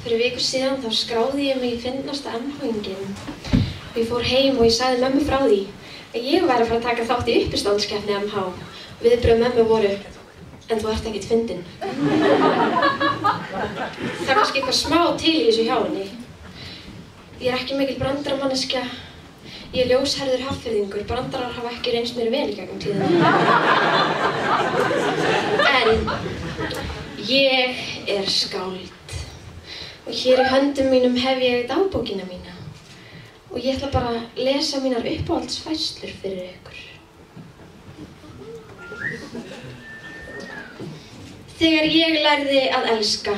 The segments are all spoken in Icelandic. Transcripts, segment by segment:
Fyrir viku síðan þá skráði ég mig í fyndnasta MH-inginn og ég fór heim og ég sagði mömmu frá því að ég væri að fara að taka þátt í uppistandskeppni MH og viðbrögð mömmu voru: en þú ert ekkert fyndin. Það er kannski eitthvað smá til í þessu hjá henni. Ég er ekki mikil brandaramanneskja. Ég er ljósherður Hafnfirðingur. Brandarar hafa ekki reynst mér vel í gegnum tíðina. En ég er skáld. Og hér í höndum mínum hef ég dagbókina mína. Og ég ætla bara að lesa mínar uppáhaldsfærslur fyrir ykkur. Þegar ég lærði að elska.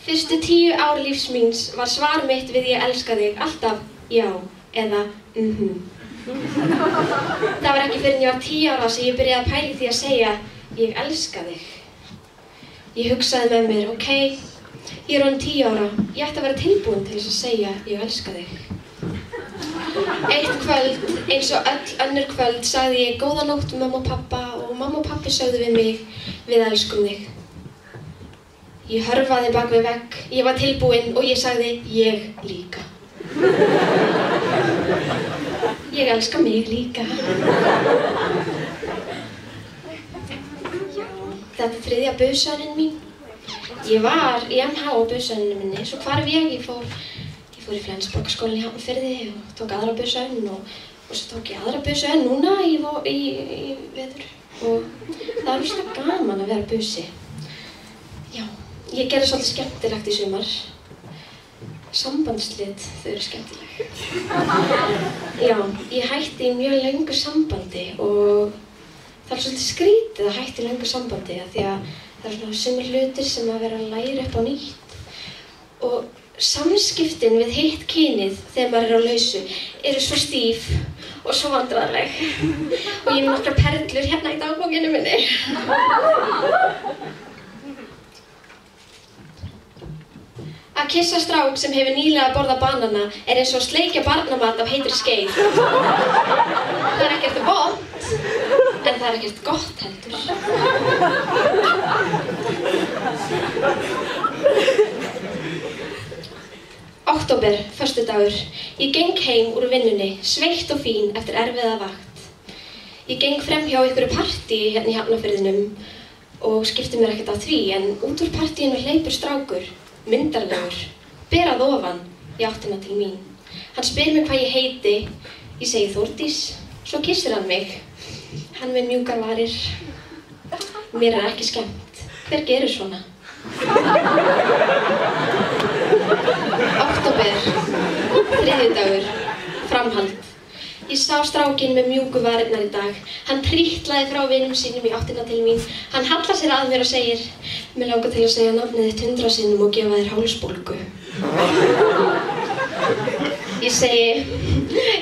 Fyrstu 10 ár lífs míns var svar mitt við ég elska þig alltaf já eða Það var ekki fyrr en ég var 10 ára sem ég byrjaði að pæla því að segja ég elska þig. Ég hugsaði með mér, ok, ég er orðin 10 ára, ég ætti að vera tilbúin til þess að segja ég elska þig. Eitt kvöld, eins og öll önnur kvöld, sagði ég góða nótt mamma og pappa og mamma og pappi sögðu við mig, við elskum þig. Ég hörfaði bak við vegg, ég var tilbúin og ég sagði ég líka. Ég elska mig líka. Já, þetta er 3. busanin mín. Ég var í MH á busaninu minni, svo hvarf ég fór í Flensborgarskólann í Hafnarfirði og tók aðra busaun og svo tók ég aðra busaun núna í vetur og það er rosalega gaman að vera busi. Já, ég gerði svolítið skemmtilegt í sumar. Sambandsslit, þau eru skemmtileg. Já, ég hætti í mjög löngu sambandi og það er svolítið skrítið að hætti í löngu sambandi því að það er svona sumir hlutir sem að vera að læra upp á nýtt og samskiptin við hitt kynið þegar maður er á lausu eru svo stíf og svo vandræðaleg og ég er með nokkrar perlur hérna í dagbókinu minni. Að kyssa strák sem hefur nýlega borðað banana er eins og að sleikja barnamat af heitri skeið. Það er ekkert vont, en það er ekkert gott heldur. Október, föstudagur. Ég geng heim úr vinnunni, sveitt og fín eftir erfiða vakt. Ég geng fremhjá einhverju partí hérna í Hafnarfirðinum og skipti mér ekkert af því, en út úr partíinu hleypur strákur. Myndarlegur, ber að ofan í áttina til mín. Hann spyr mig hvað ég heiti, ég segi Þórdís, svo kyssir hann mig. Hann með mjúkar varir. Mér er ekki skemmt. Hver gerir svona? Október, 3. framhald. Ég sá strákinn með mjúku varirnar í dag. Hann trítlaði frá vinum sínum í áttina til mín. Hann hallar sér að mér og segir: mig langar til að segja nafnið þitt 100 sinnum og gefa þér hálsbólgu. Ég segi: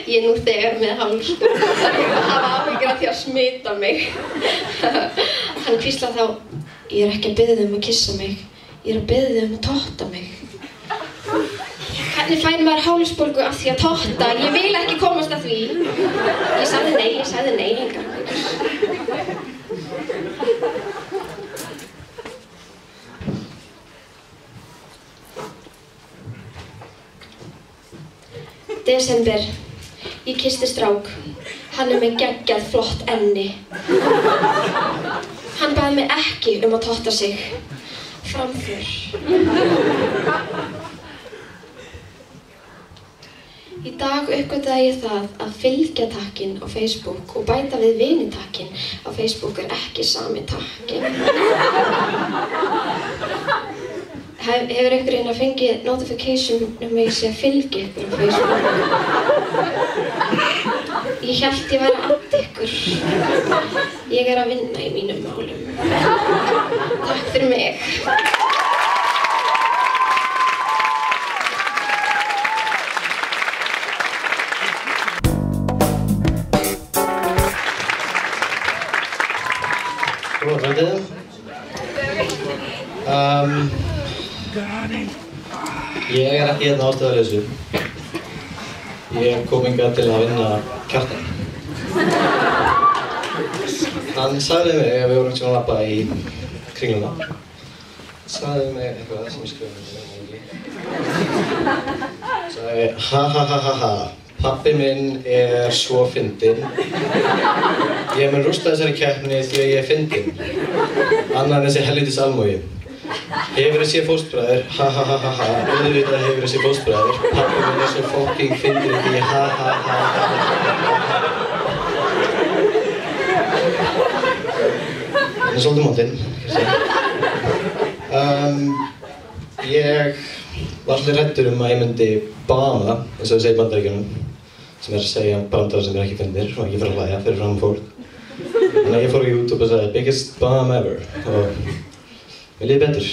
ég er nú þegar með hálsbólgu. Það er ekki að hafa áhyggjur af því að smita mig. Hann hvíslar þá: ég er ekki að biðja þig að kyssa mig. Ég er að biðja þig að totta mig. Hvernig fær maður hálsbólgu af því að totta? Ég vil ekki komast að því. Ég sagði nei, engar áhyggjur. Desember. Ég kyssti strák. Hann er með geggjað flott enni. Hann baði mig ekki að totta sig. Framför. Í dag uppgötvaði ég það að fylgja-takkinn á Facebook og bæta við vini-takkinn á Facebook ekki sami takkin. Hefur einhverjum fengið notification mig sé að fylgja ykkur á Facebook? Ég hélt ég væri að adda ykkur. Ég að vinna í mínum málum. Takk fyrir mig. Góða kvöldið. Ég ekki hérna ástæðulausu. Ég kom hingað til að vinna Kjartan. Hann sagði mig, við vorum svona að labba í Kringluna. Hann sagði mig eitthvað sem ég skrifaði ekki. Sagði ha ha ha ha ha. Pabbi minn svo fyndinn. Ég mun rústa þessari keppni því að ég fyndinn. Annar en þessi helvítis almúgi. Hefurðu séð Fóstbræður? Ha ha ha ha ha. Auðvitað hefurðu séð Fóstbræður. Pabbi minn svo fucking fyndinn því ha ha ha ha ha. Hann svolítið montinn. Ég var svolítið hræddur að ég myndi bana, eins og þau segja í Bandaríkjunum. Sem að segja brandara sem ekki fyndir og ekki fara að hlæja fyrir fram fólk. Þannig að ég fór á YouTube og sagði biggest bomb ever og mér líði betur.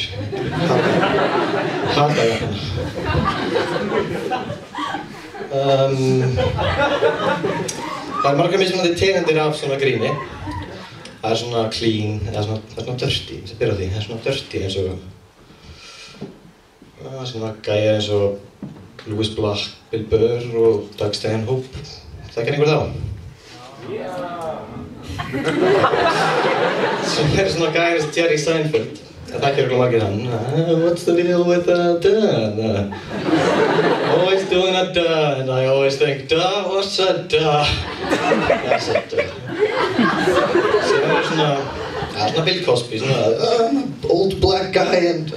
Hata ég hana. Það margar mismunandi tegundir af svona gríni. Það svona clean, eða svona dirty, sem byrja á því. Það svona dirty eins og svona gæjar eins og Louis Black, Bill Burr og Doug Stanhope. Þekkir einhver þá? Svo svona gæjar eins og Jerry Seinfeld. Það þekkir einhver margir hann. What's the deal with duh? Always doing a duh, and I always think, duh, what's a duh? That's a duh. Svo svona Bill Cosby, svona old black guy and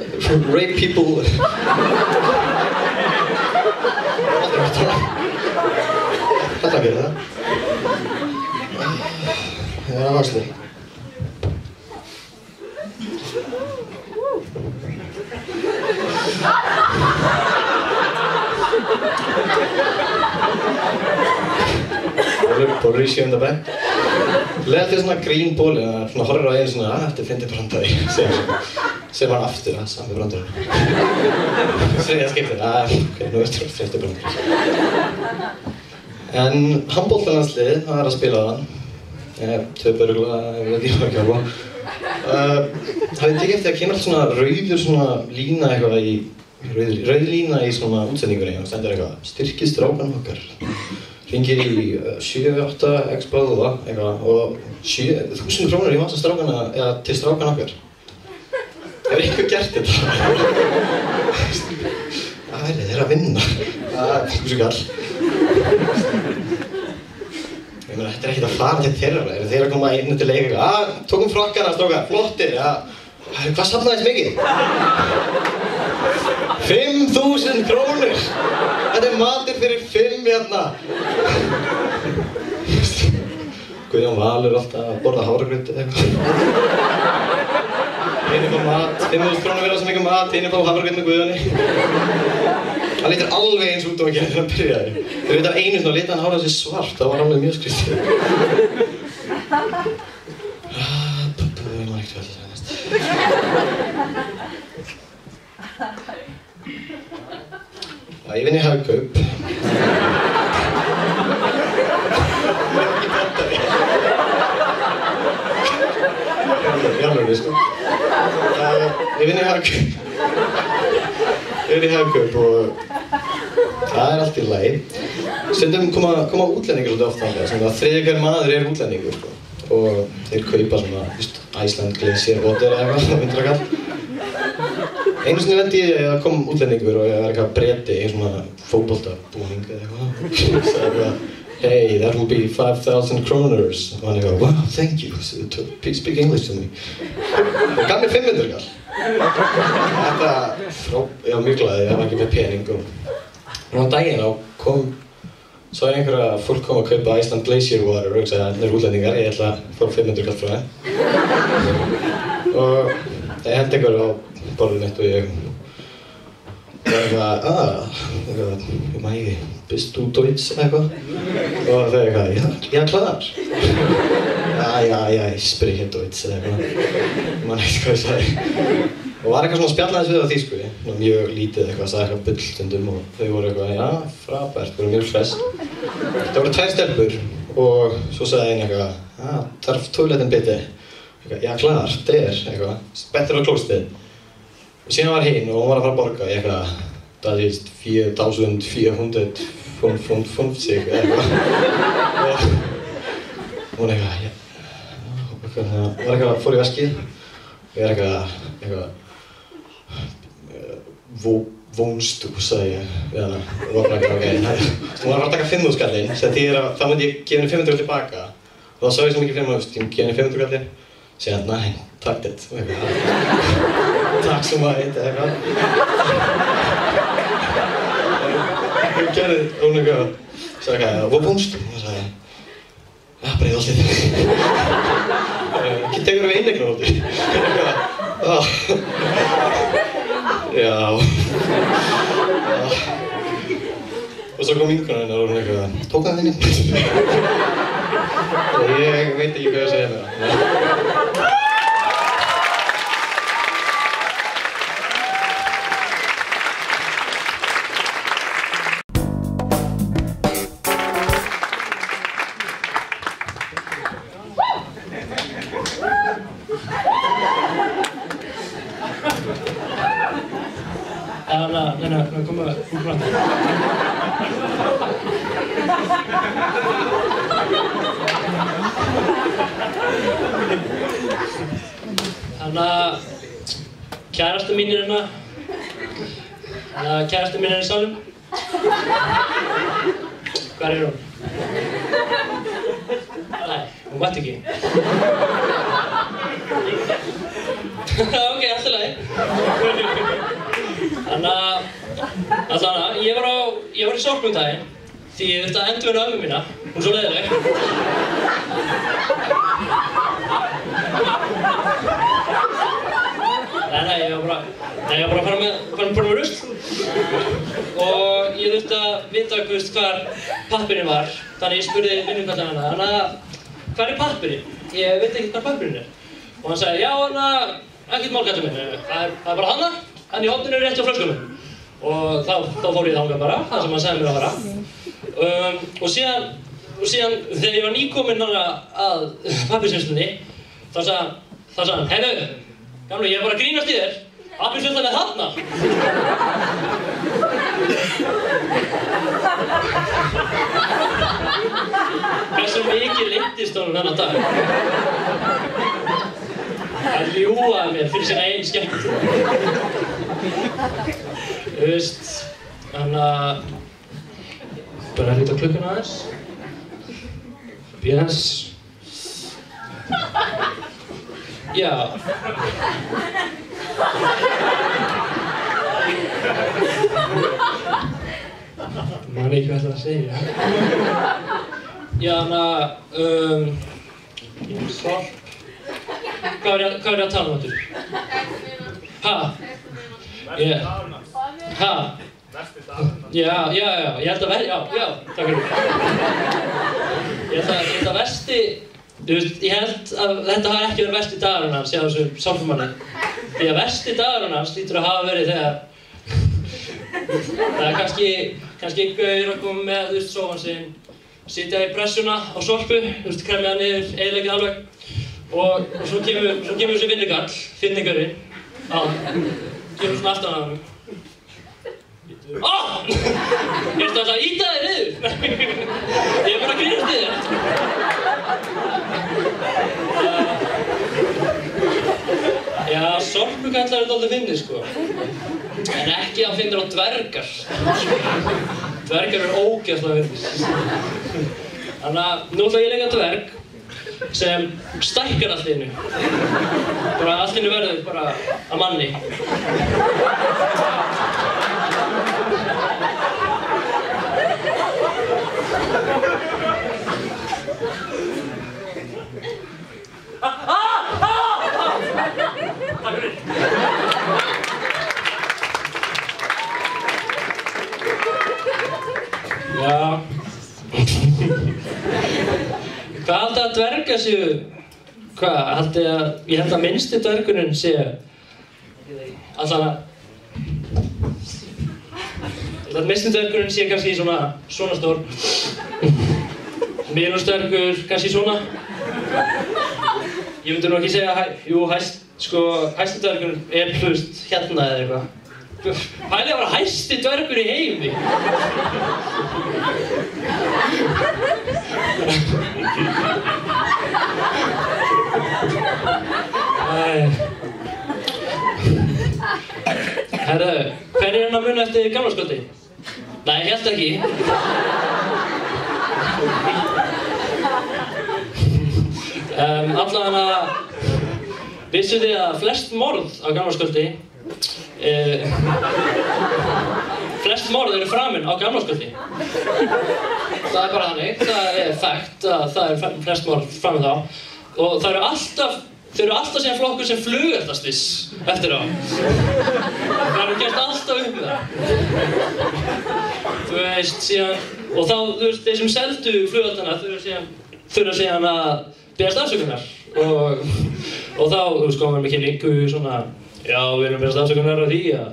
rape people. Þetta að gera það. Það að vaksli. Borrissi undan bæ. Leða til svona grín bóli, svona horfir á einu svona þetta fyndi brandari, segir hann aftur, sami brandarinn. Þriðja skiptið, ok, nú veistu þú fyndi brandari. En handboltalandsliðið, það að spila á hann. Tvö börgla, ég veit ekki hvað ekki alveg. Hafið tekið eftir að kemur alltaf svona rauður svona lína eitthvað í, rauð lína í svona útsendingunni og stendur eitthvað, styrkið strákanum okkar. Hringir í 7-8 x-báðu það eitthvað og 7.000 krónur í vasa strákana eða til strákana okkar. Hefur einhver gert þetta? Það þeir að vinna. Það svo gall. Ég meina, þetta ekkert að fara til þeirra. Þeir að koma inn til leik eitthvað. Tókum frakkana strákar, flottir. Hvað safnaðist mikið? 5.000 krónur! Þetta matur fyrir 5 hérna! Guðjón Valur alltaf að borða hafragraut eða eitthvað. Hinir fá mat, 5.000 krónur verða svo mikið mat, hinir fá hafragraut með Guðjóni. Það lítur alveg eins út og að gera þegar hann byrjaði. Þegar við þetta einu svona lita hann hárað sér svart, það var alveg mjög skrítið. Ég man ekkert vel það næst. Ég vinn í Hagkaup. Í alveg, sko. Ég vinn í Hagkaup. Ég vinn í Hagkaup og það allt í lagi. Stundum koma útlendingar svolítið oft þangað, svona að þriðja hver maður útlendingur, sko. Og þeir kaupa svona, Iceland Glacier Water eða eitthvað, myndir að kalla. Einu sinni lendi ég að kom útlendingur og ég var eitthvað Breti í svona fótboltabúning eða eitthvað. Og sagði eitthvað, hey, that will be 5,000 kroners. Og hann eitthvað, wow, thank you, speak English to me. Og gaf mér 500 kall. Þetta, ég var mjög glaðið, ég var ekki með pening og á daginn á kom Svo einhverja fólk kom að kaupa Iceland Glacier Water og hugsaði að þetta útlendingar, ég ætla að fá 500 kall frá þeim. Og ég held einhverju á borðið mitt og ég var eitthvað, ég maður ekki, bist du Deutsch eitthvað? Og þau eitthvað, ja klar. Ich spreche Deutsch eða eitthvað. Ég man ekkert hvað ég sagði. Og var eitthvað svona spjallaðis við á þýsku, mjög lítið eitthvað, sagði eitthvað bull stundum og þau voru eitthvað, já, frábært, voru mjög hress. Það voru 2 stelpur og svo sagði einn eitthvað, þarf toiletten bitte? Ja klar, der, eitthvað, betur á klóstið. Og síðan var hinn og hún var að fara að borga í eitthvað, það er 4.450 eitthvað. Og hún eitthvað, fór í veskið og ég eitthvað, Wohnst du, sagði ég við hana og var bara eitthvað, ok. Hún var að fara að taka 5.000 skallinn, sem þýðir að þá myndi ég gefa henni 500 tilbaka. Og þá sá ég svo mikið fyrir maður, ég gefa henni 500 skallinn. Segði hann, nei, takk þetta, og eitthvað. Takk svo mæt, eitthvað. Hún gerði, hún eitthvað, sagði eitthvað, wo wohnst du? Og sagði, ja, Breiðholtið. Ekki tekur við inneignarholtið. Já. Og svo kom vinkonan hennar og hún eitthvað, tók það þinni? Ég veit ekki hvað ég segja með það. Nu kommer jag fortfarande. Kærastu mín hérna. Kærastu mín hérna í salnum. Hvar hún? Nei, hún mætti ekki. Ok, allt í lagi. Ég var í sorg daginn því ég þurfti að endurvinna ömmu mína. Hún er svo leiðileg. Nei, ég var bara að fara með rusl. Og ég þurfti að vita hvar pappirinn var. Þannig ég spurði vinnukallinn hana, hvar er pappirinn? Ég veit ekki hvar pappirinn er. Og hann sagði, já, ekkert mál kallinn minn. Það er bara hann í hópninu rétt hjá flöskunum. Og þá fór ég þangað bara, það sem hann sagði mér að fara. Og síðan þegar ég var nýkominn að pappírsvinslunni, þá sagði hann, heyrðu, gamli, ég er bara að grínast í þér, pappírsvinslan er þarna. Hversu mikið leiddist honum þennan dag? Hann ljúgaði mér fyrir sína eigin skemmt. Þú veist, bara að líta á klukkuna aðeins. Bíða aðeins. Já. Man ekki hvað það að segja. Já, Sorp. Hvað er ég að tala um þetta? Ha? Ha? Já, ég held að takk fyrir. Ég held að versti, þú veist, ég held að þetta hafi ekki verið versti dagurinn hans hjá þessu sorpumanni. Því að versti dagurinn hans hlýtur að hafa verið þegar það er kannski gaur að koma með, þú veist, sófan sinn, sitja í pressuna á sorpu, þú veist, kremja hann niður, eyðileggja alveg. Og svo kemur þessi vinnukall, finningurinn, kemur svona aftan á hann. Ertu alltaf að ýta þér niður? Ég er bara að grínast í þér. Já, sorpukallar er dálítið fyndið, sko. En ekki að finna á dvergar. Dvergar eru ógeðslega fyndið. Þannig að nú ætla ég að leika dverg sem stækkar allt í einu. Bara allt í einu verður bara að manni. Já. Hvað haldið að dvergar séu? Ég held að minnsti dvergurinn sé allan að minnsti dvergurinn sé kannski svona stór. Miðlungsdvergur kannski svona. Ég myndi nú ekki segja hæsti dvergurinn hlust hérna eða eitthvað. Pælið að vera hæsti dvergur í heimi. Herðu, hver er að muna eftir gamlárskvöldi? Nei, ég held ekki. Allavega vissuð þið að flest morð á gamlárskvöldi flest morð eru framin á gamlárskvöldi. Það er bara þannig, það er fact að það er flest morð framin þá og þau eru alltaf síðan flokkur sem flugeldaslyss eftir á. Það eru gert alltaf upp með það. Þú veist, síðan, og þá, þú veist, þeir sem seldu flugeldana þurfa síðan að biðjast afsökunar og þá, þú veist, komum við með kynningu svona, já, við erum biðjast afsökunar á því að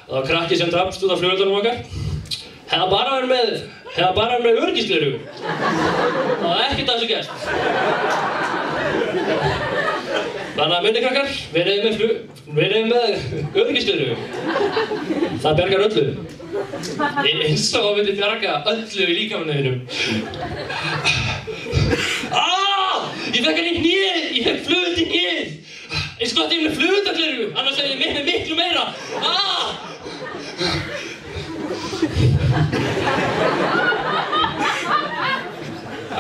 það var krakki sem drapst út af flugeldunum okkar. Hefði bara verið með öryggisgleraugu. Það var ekkert af þessu gerst. Þannig að minni krakkar, verið með öryggisgleraugu. Það bjargar öllu. Eins og það myndi bjarga öllu í líkamanum. Ég fekk hann í hnéð! Ég fekk flugöld í hnéð! Eins gott ég með flugöldagleraugu, annars er ég með miklu meira.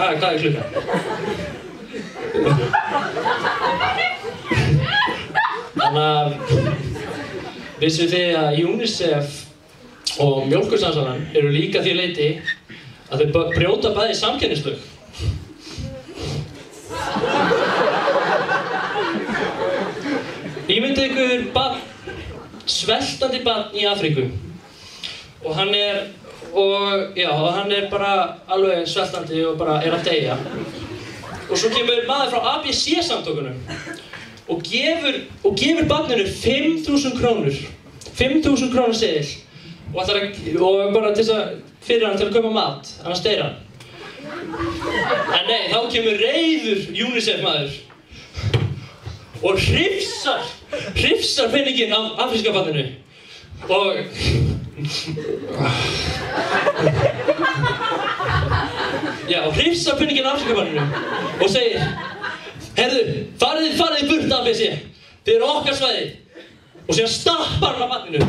Hvað er klukkan? Þannig að vissuð þið að UNICEF og Mjólkursamsalan eru líka því leyti að þau brjóta bæði samkeppnislög. Ímyndið ykkur sveltandi barn í Afríku og hann er bara alveg sveltandi og bara er að deyja. Og svo kemur maður frá ABC-samtökunum og gefur barninu 5.000 krónur. 5.000 krónur seðil og bara fyrir hann til að kaupa mat, annars deyr hann. En nei, þá kemur reiður UNICEF maður og hrifsar penninginn af afríska barninu og hrifsar penninginn af afríska barninu og segir: Herðu, farið burt ABC, þið eru okkar svæði. Og síðan stappar hann af barninu.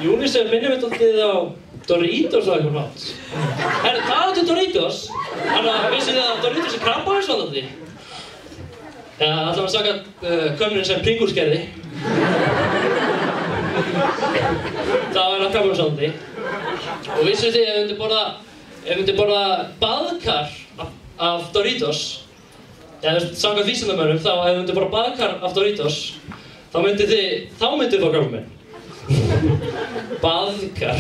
UNICEF minnir mig dálítið á Doritos og eitthvað nátt. Talandi um Doritos, vissið þið að Doritos er krabbameinsvaldandi? Allavega samkvæmt könnunin sem Pringles gerði. Það var krabbameinsvaldandi. Og vissið þið ef þið myndi borða baðkar af Doritos, samkvæmt vísindamönnum, þá ef þið myndi borða baðkar af Doritos, þá myndið þið fá krabbamein. Baðkar.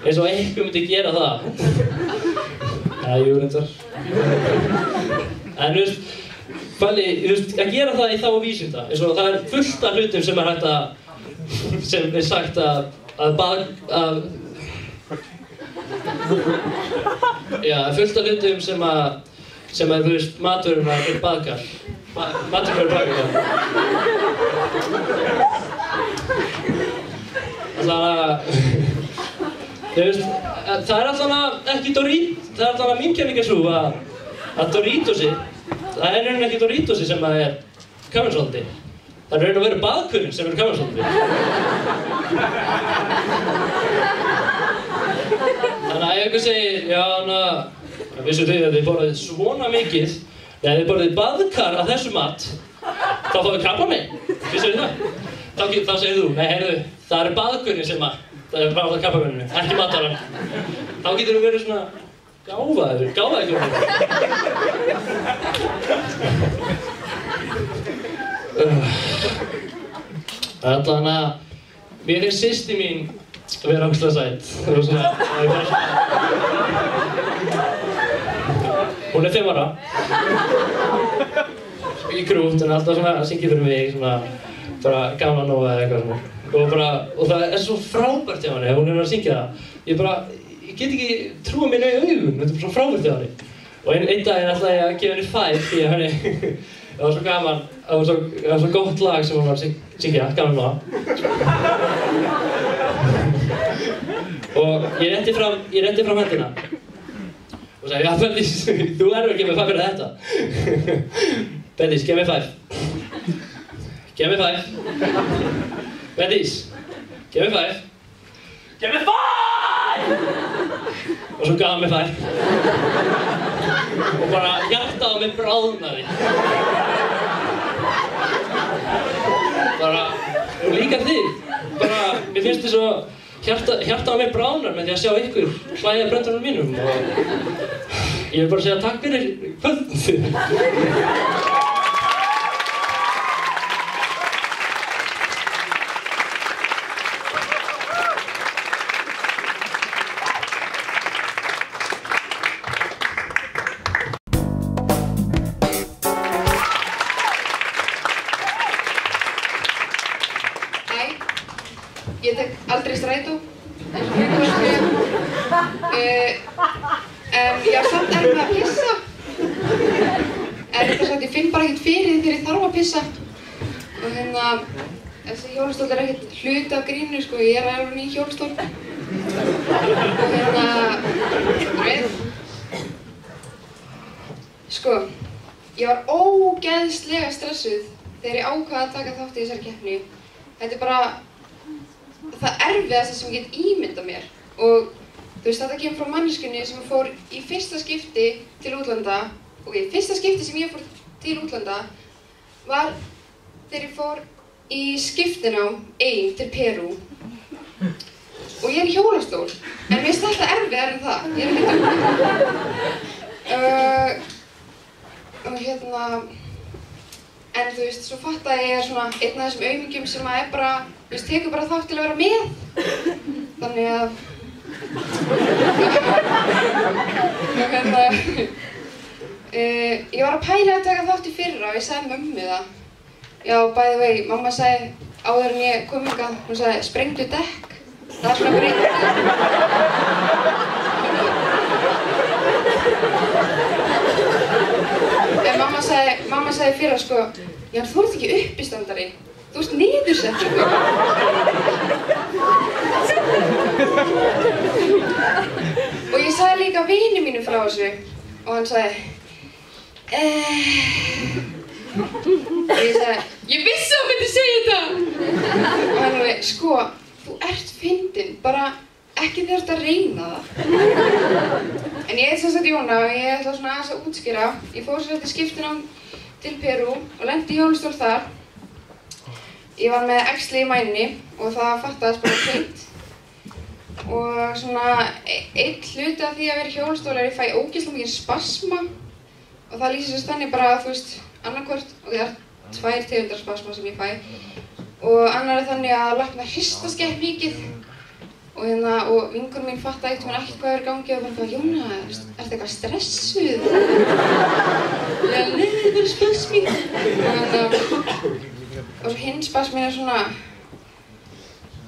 Eins og einhver myndi gera það. Jú, reyndar. En þú veist, að gera það í þá vísinda, eins og það er fullt af hlutum sem er hægt að, sem er sagt að fullt af hlutum sem er, þú veist, matvöruna er baðkar. Matvöruna er baðkar. Það er allavega ekki það er allavega mín kenning sú að Doritosi, það er raunin ekki Doritosi sem er krabbameinsvaldandi. Það er raunin að vera baðkurinn sem er krabbameinsvaldandi. Þannig að ef einhver segir, vissu þið að þið borðið svona mikið, eða þið borðið baðkar af þessu mat, þá fáið krabbamein. Vissu þið það? Þá segir þú, nei heyrðu, það er baðkurinn sem það er bara á krabbameininu, ekki matvaran. Þá getur þú verið svona, Gáfaður Gáfaður Allan að mér finnst systir mín vera ógeðslega sæt. Hún 5 ára. Í grút, hún alltaf svona að syngja fyrir mig, svona bara gaman að nóga eða eitthvað svona. Og það svo frábært hjá henni, hún að syngja það. Ég get ekki trúa mér í augun, þetta svo frábært hjá henni. Og einn daginn ætlaði ég að gefa henni 5 því að henni, það var svo gaman, það var svo gott lag sem hún var að syngja, gaman að nóga. Og ég rétti fram hendina og sagði, já Bendís, þú verður að gefa mér 5 fyrir þetta. Bendís, gef mér 5. Gef mér 5. Bendís, gef mér 5. Gef mér 5! Og svo gaf hann mér 5. Og bara hjartað á mér bráðnaði. Og líka þig, mér finnst þið svo hjartað á mér bráðnar með því að sjá ykkur hlæja bröndunum mínum og ég vil bara segja takk fyrir kvöld. Ég tek aldrei strætó, eins og mjög góð en ég á samt erfitt að pissa. En þetta sagt, ég finn bara ekkert fyrir því þegar ég þarf að pissa. Og þessi hjólastól ekkert hluti af grínu, sko, ég alveg ný hjólastól. Og sko, ég var ógeðslega stressuð þegar ég ákvað að taka þátt í þessari keppni. Þetta bara það erfiðasta sem ég get ímyndað mér og þú veist þetta kemur frá manneskjunni sem fór í fyrsta skipti til útlanda og fyrsta skipti sem ég fór til útlanda var þegar ég fór í skiptinám ein til Perú og ég í hjólastól en mér finnst þetta erfiðar en það, ég og en þú veist, svo fattaði ég svona einn af þessum aumingjum sem að bara, þú veist, tekur bara þátt til að vera með. Þannig að ég var að pæla að taka þátt í fyrra og ég sagði mömmu það. Já, by the way, mamma sagði áður en ég kom hingað, hún sagði sprengdu dekk. Það svona En mamma sagði fyrra sko, já þú ert ekki uppistandari, þú ert niðursettur. Og ég sagði líka vini mínu frá þessu og hann sagði og ég sagði, ég vissi að hann myndi segja þetta. Og hann alveg, sko, þú ert fyndin, bara ekki þegar þú ert að reyna það. En ég sem sagt Jóna og ég ætla svona aðeins að útskýra. Ég fór sér eftir skiptinám til Perú og lendi í hjólastól þar. Ég var með æxli í mæninni og það fattaðist bara seint. Og svona einn hluti af því að vera í hjólastól er að ég fæ ógeðslega mikið spasma. Og það lýsir sér þannig bara, þú veist, annarkvort og það er 2 tegundar spasma sem ég fæ. Og annar er þannig að lappirnar hristast gett mikið. Og vinkonum mín fattaði ekkert hvað er í gangi og bara Jóna, ertu eitthvað stressuð? Já, nei, það er bara spasmi. Og svo hinn spasmin er svona,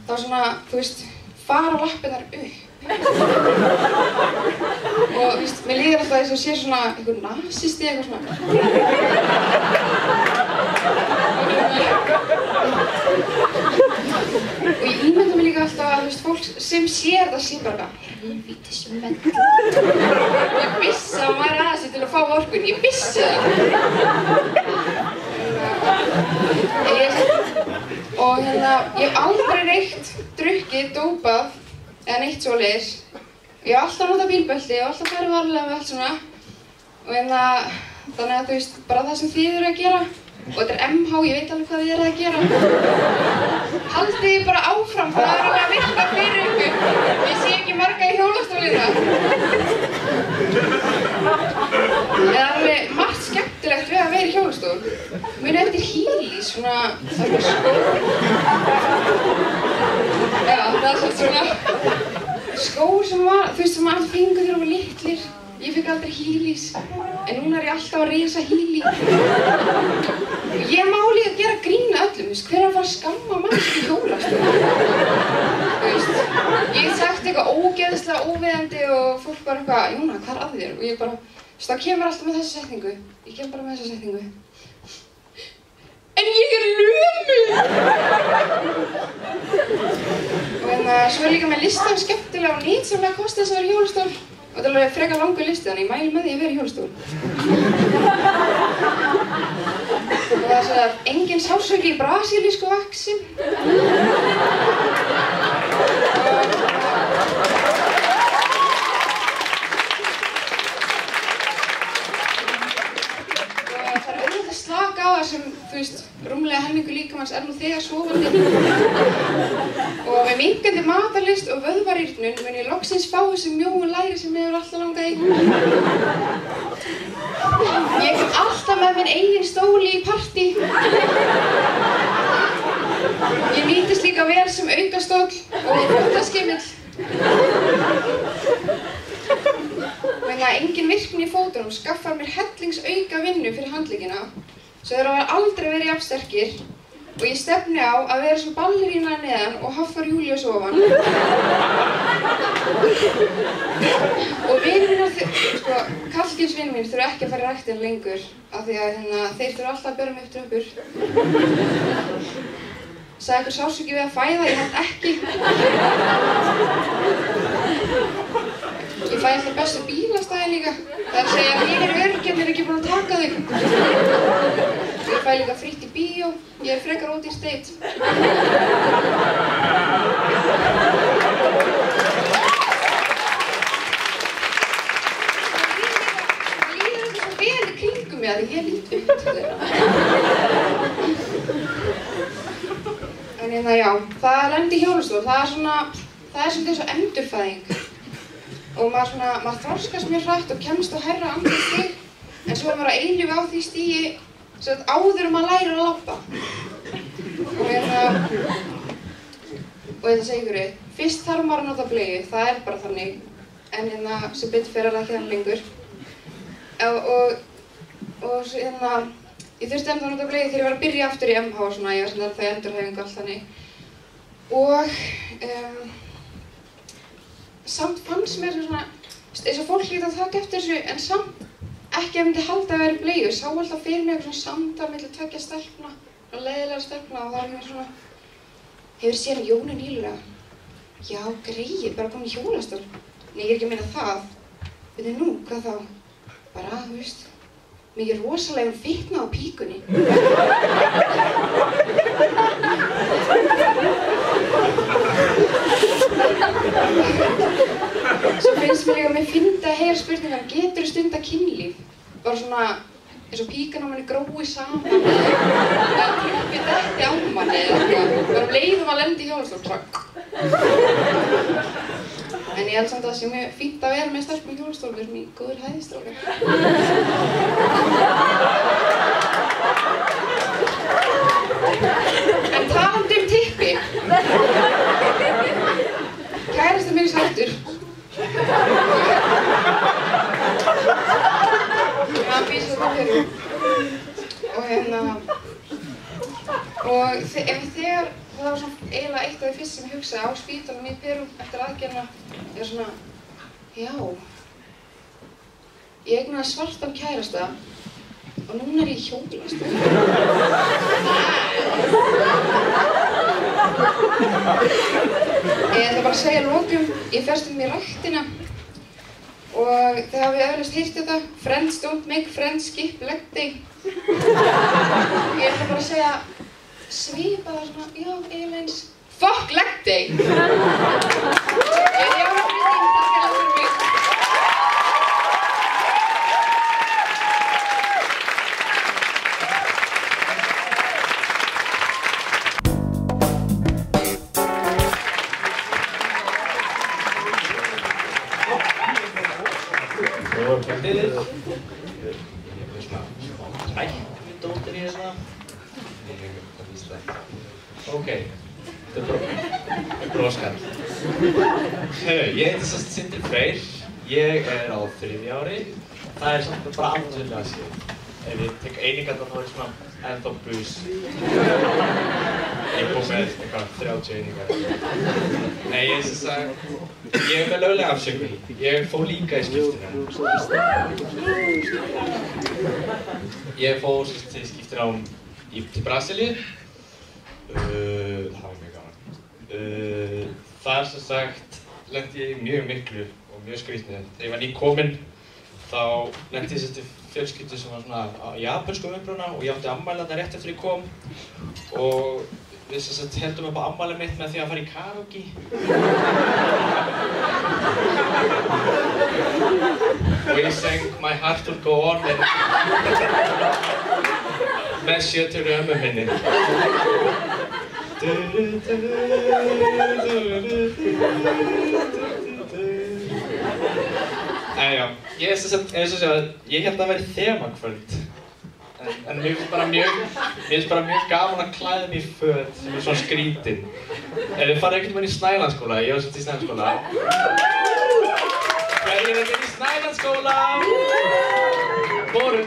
þá svona, þú veist, fara lappirnar upp. Og þú veist, mér líður alltaf þess að sé svona einhver nasisti eitthvað svona. Og ég ímynda mig líka alltaf að, þú veist, fólk sem sér það sé bara helvíti smell. Ég vissi að maður er aðeins til að fá orkun, ég vissi það. Og ég hef aldrei reykt, drukkið, dópað eða neitt svoleiðis. Ég hef alltaf notað bílbelti og alltaf farið varlega með allt svona. Og þannig að þú veist, bara það sem þið eru að gera. Og þetta er MH, ég veit alveg hvað þið eru að gera. Haldið þið bara áfram, það er alveg að virka fyrir ykkur. Ég sé ekki marga í hjólastólina. Það alveg margt skemmtilegt við að vera í hjólastól. Muni eftir Heelys, svona skór. Já, það svona skór sem var, þú veist, sem maður fengu þegar við vorum litlir. Ég fikk aldrei Heelys, en núna er ég alltaf að risa Heely. Ég má líka gera grín að öllum, hver er að fara að skamma mannski í hjólastól? Ég hef sagt eitthvað ógeðslega óviðandi og fólk bara eitthvað, Jóna, hvað er að þér? Og ég bara, það kemur alltaf með þessa setningu. Ég kem bara með þessa setningu. En ég er lömuð! Og svo er líka með listan skemmtilega og nýtsamlega kosti þess að vera í hjólastól. Og þetta er alveg frekar langur listi, þannig ég mæli með því að vera í hjólastól. Og það er svo að engin sársauki í brasilísku vaxi. Slaka á það sem, þú veist, rúmlega helmingur líkamanns er nú þegar sofandi. Og með minnkandi matarlyst og vöðvarýrnun mun ég loksins fá þessi mjóu læri sem ég hefur alltaf langað í. Ég kem alltaf með minn eigin stóli í partí. Ég nýtist líka vel sem aukastóll og fótaskemill. Engin virkni í fótunum skaffar mér hellingsauka vinnu fyrir handleggina svo þeir hafa aldrei verið jafn sterkir og ég stefni á að vera svo ballerína neðan og Haffar Júlíus ofan. Og vinir mínar, sko, karlkynsvinir mín þurfa ekki að fara í ræktina lengur af því að þeir þurfa alltaf að bera mig upp tröppur. Sagði eitthvað sársauki við að fæða, ég held ekki. Ég fæ alltaf bestu bílastæði líka. Það er að segja að hinir öryrkjarnir ekki búin að taka þau. Ég fæ líka frítt í bíó. Ég er frekar ódýr steit. Það líður ekki svo vel í kringum mig að ég lít upp til þeirra. En já, það er lendi í hjólastól. Það er svolítið eins og endurfæðing. Og maður þroskast mjög hratt og kemst á hærra andlegt stig, en svo er maður að eilífu á því stigi svo að áður maður lærir að labba. Og þetta segir ykkur, fyrst þarf maður að nota bleiu, það er bara þannig, en sem betur fer er það ekki þannig lengur. Og ég þurfti ennþá að nota bleiu þegar ég var að byrja aftur í MH og svona, ég var svona það endurhæfingu og allt þannig. Og samt fannst mér svona, eins og fólk líka að taka eftir þessu, en samt ekki að myndi halda að vera í bleiu. Sá alltaf fyrir mig eitthvað svona samtal milli tveggja stelpna, svona leiðilega stelpna og það var mér svona, hefur séð Jónu nýlega? Já, greið, bara komin í hjólastól. Nei, ég er ekki að meina það. Veitu nú, hvað þá? Bara, þú veist, mikið rosalega fitna á píkunni. Svo finnst mér líka að mér fyndi að heyra spurningar, geturðu stundað kynlíf? Bara svona, eins og píkan á manni grói saman eða klubbið detti á manni eða eitthvað. Bara leiðum að lendi í hjólastól, trakk. En ég held samt að það sé mjög fínt að vera með stelpum í hjólastól, við erum í góður hæðistrákar. En talandi tippi. Kærastinn minn hættur. Hann býr svo til Perú. Og þegar það var svona eiginlega eitt af því fyrst sem ég hugsaði á spítalanum í Perú eftir aðgerðina, ég var svona, já, ég eignaði svartan kærasta og núna er ég í hjólastól. Ég ætla bara að segja að lokum, ég fer stundum í ræktina og þið hafið eflaust heyrt þetta, friends don't make friends, skip leg day. Ég ætla bara að segja svipaða svona, já, eiginlega eins, fuck leg day! Ég er Jóna Kristín, takk fyrir mig. Kvöldið. Ég er svona tæknidótir í þessna. Hvað víst það? Ok, þetta er bróskall. Ég heiti sérst Sindri Freyr. Ég er á 3. ári. Það er samt bara andurlega síðan. Ef ég tek einingarnar þá er svona ennþá bus. Ég búið með eitthvað 30 einingar. Nei, ég sem sagt, ég er með löglega afsökun. Ég fór líka í skiptinu. Ég fór til skiptinám til Brasilíu. Það var mjög gaman. Þar sem sagt lenti ég mjög miklu og mjög skrýtnu. Þegar ég var nýkominn þá lenti ég til fjölskyldu sem var svona japanskum uppruna og ég átti afmæli þarna rétt eftir ég kom og við sem sagt heldum upp á afmælið mitt með því að fara í karaoke. Og ég söng My Heart Will Go On með sjöturu ömmu minni. Já, ég held að það væri þemakvöld. En mér finnst bara mjög gaman að klæða mig í föt sem er svona skrítin. Ef þið farið einhvern veginn í Snælandsskóla, ég var svolítið í Snælandsskóla. Hverjir er þetta í Snælandsskóla? Voru.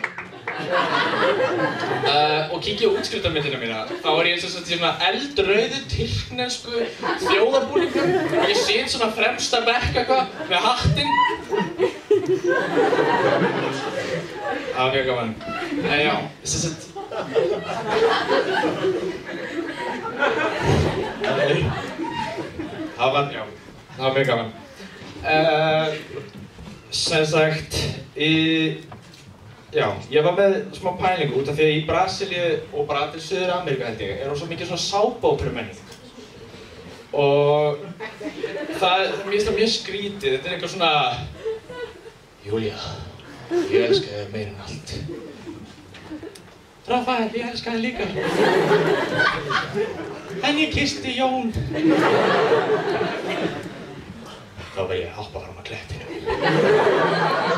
Og kíkja á útskriftarmyndina mína, þá er ég eins og svona eldrauðu tyrknesku þjóðarbúningum og ég sit svona fremsta bekk eitthvað með hattinn. Það var mjög gaman. En já, þess að það var mjög gaman. Sem sagt, já, ég var með smá pælingu út af því að í Brasilíu og bara til Suður-Ameríku held ég er svo mikið svona sápuóperumenning. Og mér finnst það mjög skrítið, þetta er eitthvað svona Júlía, ég elska þig meira en allt. Rafael, ég elska þig líka. En ég kyssti Jón. Þá var ég að hoppa fram að klettinu.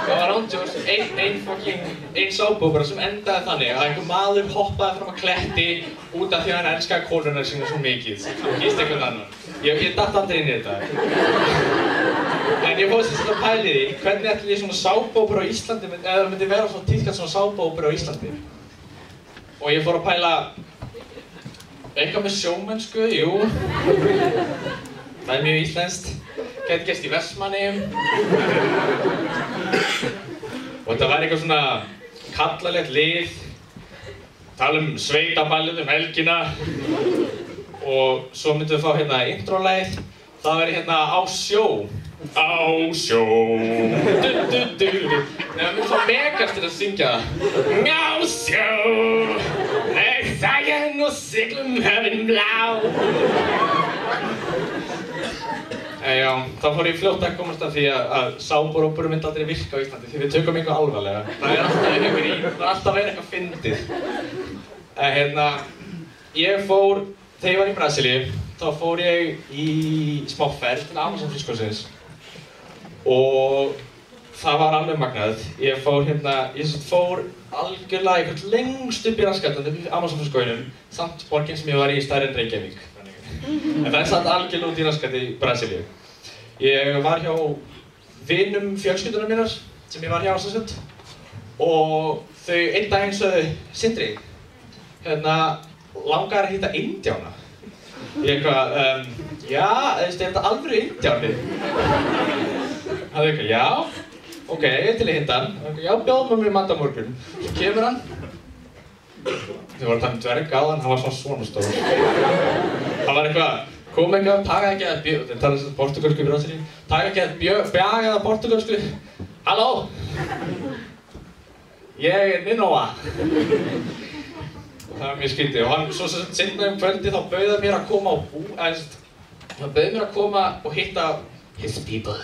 Það var ándjórs ein sápuópera sem endaði þannig að einhver maður hoppaði fram að kletti út af því að hann elskaði konuna sína svo mikið. Hann kyssti einhvern annan. Ég datt aldrei inn í þetta. En ég fór þess að pæli því, hvernig ætli ég svona sápuópera á Íslandi, eða það myndi vera svona tíðkast svona sápuópera á Íslandi. Og ég fór að pæla eitthvað með sjómennsku, jú. Það er mjög íslenskt. Gæti gerst í Vestmannaeyjum. Og þetta var eitthvað svona kallalegt lið. Tala sveitaballið helgina. Og svo myndum við fá hérna introlagið. Það væri hérna á sjó. Á sjó. Nei, við myndum fá Megastar að syngja það. Á sjó. Nei, sæjan og siglum höfinn blá. Já, þá fór ég fljótt að komast að því að sápuóperur myndi aldrei virka á Íslandi því við tökum eitthvað alvarlega. Það er alltaf verið eitthvað fyndið. Ég fór, þegar ég var í Brasilíu, þá fór ég í smá ferð til Amazonfiskhússins og það var alveg magnað. Ég fór algjörlega eitthvað lengst upp í raskatunum í Amazonfiskskóginum samt borgin sem ég var í stærri en Reykjavík. En það er samt algjörlega út í raskati í Brasilíu. Ég var hjá vinum fjölskyldunum mínar sem ég var hjá sem og þau einn daginn sögðu Sindri, langar að hitta indjána. Ég eitthvað, já, er þetta alvöru indjáni? Það er eitthvað, já, ok, ég er til að hitta hann. Já, bjóðum mér mat á morgun. Svo kemur hann. Þau voru að tala dverg á hann, hann var svona stór. Það var eitthvað, kom eitthvað, taka ekki að bjög, þeir tala portugalsku í Brasilíu, taka ekki að bjaga það portugalsku. Halló! Ég er Ninóa. Það var mjög skrítið og hann svo seinna kvöldi þá bauð hann mér að koma á hann bauð mér að koma og hitta his people.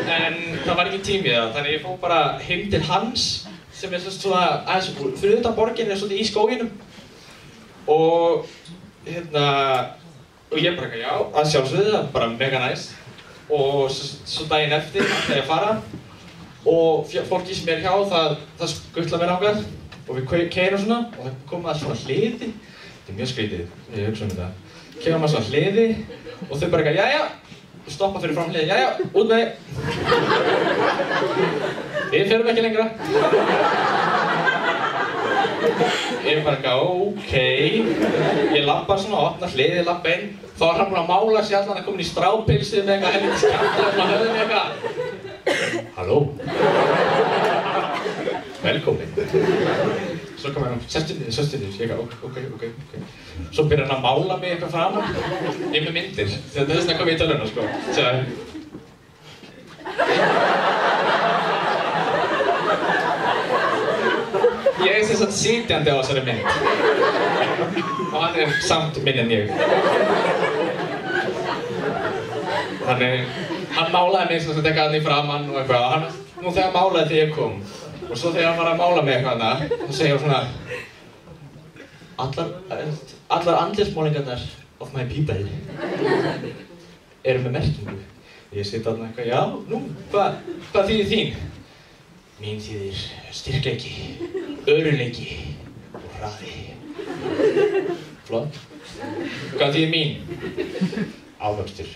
En það var ekki tími í það, þannig ég fór bara heim til hans sem er svona aðeins fyrir utan borgin er svolítið í skóginum og og ég bara já, að sjálfsögðu það, bara mega næs og svo daginn eftir ætlaði ég að fara og fólki sem hjá það skutla mér ángað og við keyrum svona og það komum að svona hliði. Þetta mjög skrítið, ég hugsa þetta. Kemur maður svona hliði og þau bara eitthvað, jæja, stoppa fyrir fram hliði, jæja, út með þig. Við förum ekki lengra. Ég bara eitthvað, ókei. Ég labba svona, opna hliði, labba inn. Þá hann búinn að mála sig allan að komin í strápilsið með eitthvað helvítis kjafta og höfðum eitthvað. Halló. Velkomin. Svo kom hann, sestu niður, ég eitthvað, ok. Svo byrjar hann að mála mig eitthvað framan. Ég með myndir, þetta er svona kom ég í tölvuna, sko. Ég er sem sagt sitjandi á þessari mynd. Og hann er samt minni en ég. Hann málaði mig sem sagt eitthvað hann í framan og eitthvað. Nú þegar hann málaði þegar ég kom. Og svo þegar hann var að mála mig eitthvað þarna, þá segir hann svona allar andlitsmálingarnar of my people eru með merkingu. Ég sit þarna eitthvað, já, nú, hvað þýðir þín? Mín þýðir styrkleiki, örugleiki og hraði. Flott. Hvað þýðir mín? Ávöxtur.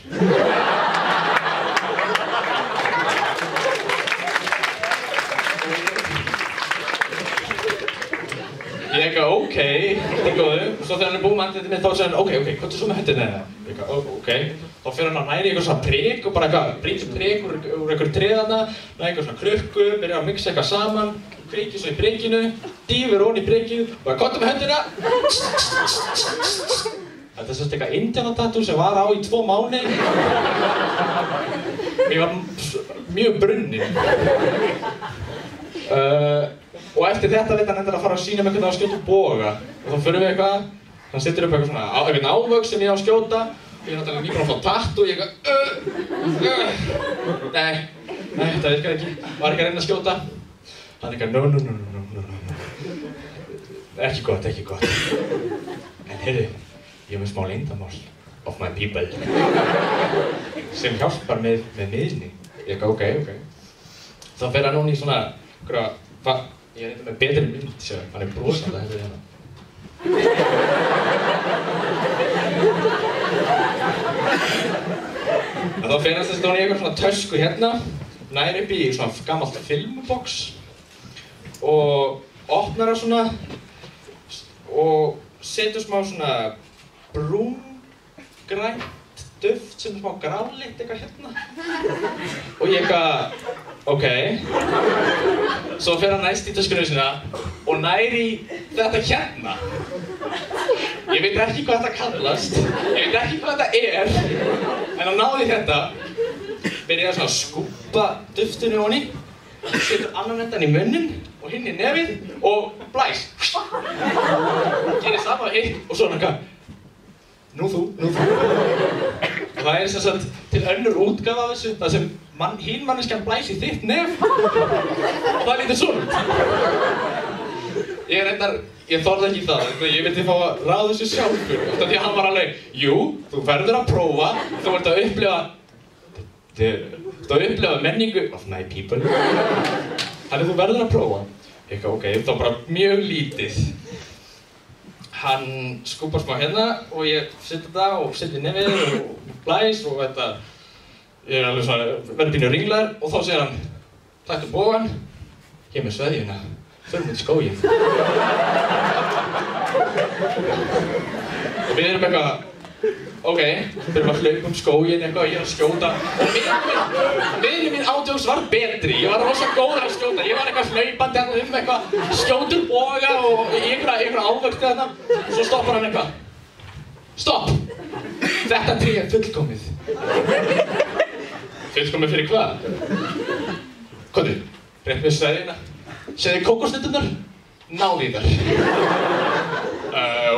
Ég eitthvað, ókei, þetta er góðu. Svo þegar hann er búinn með andlitið mitt þá segir hann, ókei, hvað er svo með höndina þarna? Ég eitthvað, ókei. Þá fyrir hann að næri eitthvað svona prik og bara eitthvað, brýtur prik úr einhverju tré þarna, næri eitthvað svona krukku, byrjar að mixa eitthvað saman, kveikir svo í prikinu, dýfur ofan í prikið og það kottar með höndina. Þetta er sérst eitthvað indiánatattoo sem var á í 2 mánuði. Ég var mjög brunnin. Og eftir þetta vill hann endur að fara að sýna mig hvernig á að skjóta boga. Og þá förum við eitthvað, hann setur upp eitthvað svona eitthvað ávöxt sem ég á að skjóta. Ég er náttúrulega nýbúinn að fá tattoo og ég eitthvað Nei, þetta virkar ekki. Var ekki að reyna að skjóta. Hann eitthvað, no. Ekki gott. En heyrðu, ég er með smá leyndarmál of my people. Sem hjálpar með miðni. Ég eitthvað, ok. Þá fer hann núna í svona, ég er eitthvað með betri mynd, sjá, hann er brosandi að þetta hérna. En þá fer hann þess að hún í eitthvað svona tösku hérna, nær upp í svona gammalt filmbox og opnar það svona og setur smá svona brúngrænt duft sem er smá gráleitt eitthvað hérna. Og ég eitthvað, ok. Svo fer hann næst í töskunum sína og næri í þetta hérna. Ég veit ekki hvað þetta kallast, ég veit ekki hvað þetta er, en hann náði þetta, byrjaði svona að skúpa duftinu ofan í, setur annan endan í munninn og hinn í nefið og blæs. Gerir sama hitt og svona eitthvað. Nú þú. Og það er sem sagt til önnur útgáfa af þessu, það sem hinn manneskjan blæs í þitt nef og það lítur svona út. Ég þorði ekki í það, ég vildi fá að ráða þessu sjálfur, því að hann var alveg, jú, þú verður að prófa, þú ert að upplifa menningu of my people. Þannig þú verður að prófa. Eitthvað, ok, þá bara mjög lítið. Hann skúpar smá hérna og ég setur það og setur nefið og blæs og þetta, ég er alveg svona, verður pínu ringlar og þá segir hann, taktu bogan, hér með sveðjuna, förum út í skóginn. Og við erum eitthvað, ok, byrjum að hlaupa skóginn eitthvað og ég er að skjóta og miðurinn minn ádjóks var betri, ég var rosa góður að skjóta, ég var eitthvað hlaupandi hérna eitthvað, skjótur boga og einhverja ávöxti þarna, svo stoppar hann eitthvað. Stopp! Þetta tré er fullkomið. Fullkomið fyrir hvað? Komdu, rétt með sveðjuna. Séðu kókosnöturnar? Náðu í þar.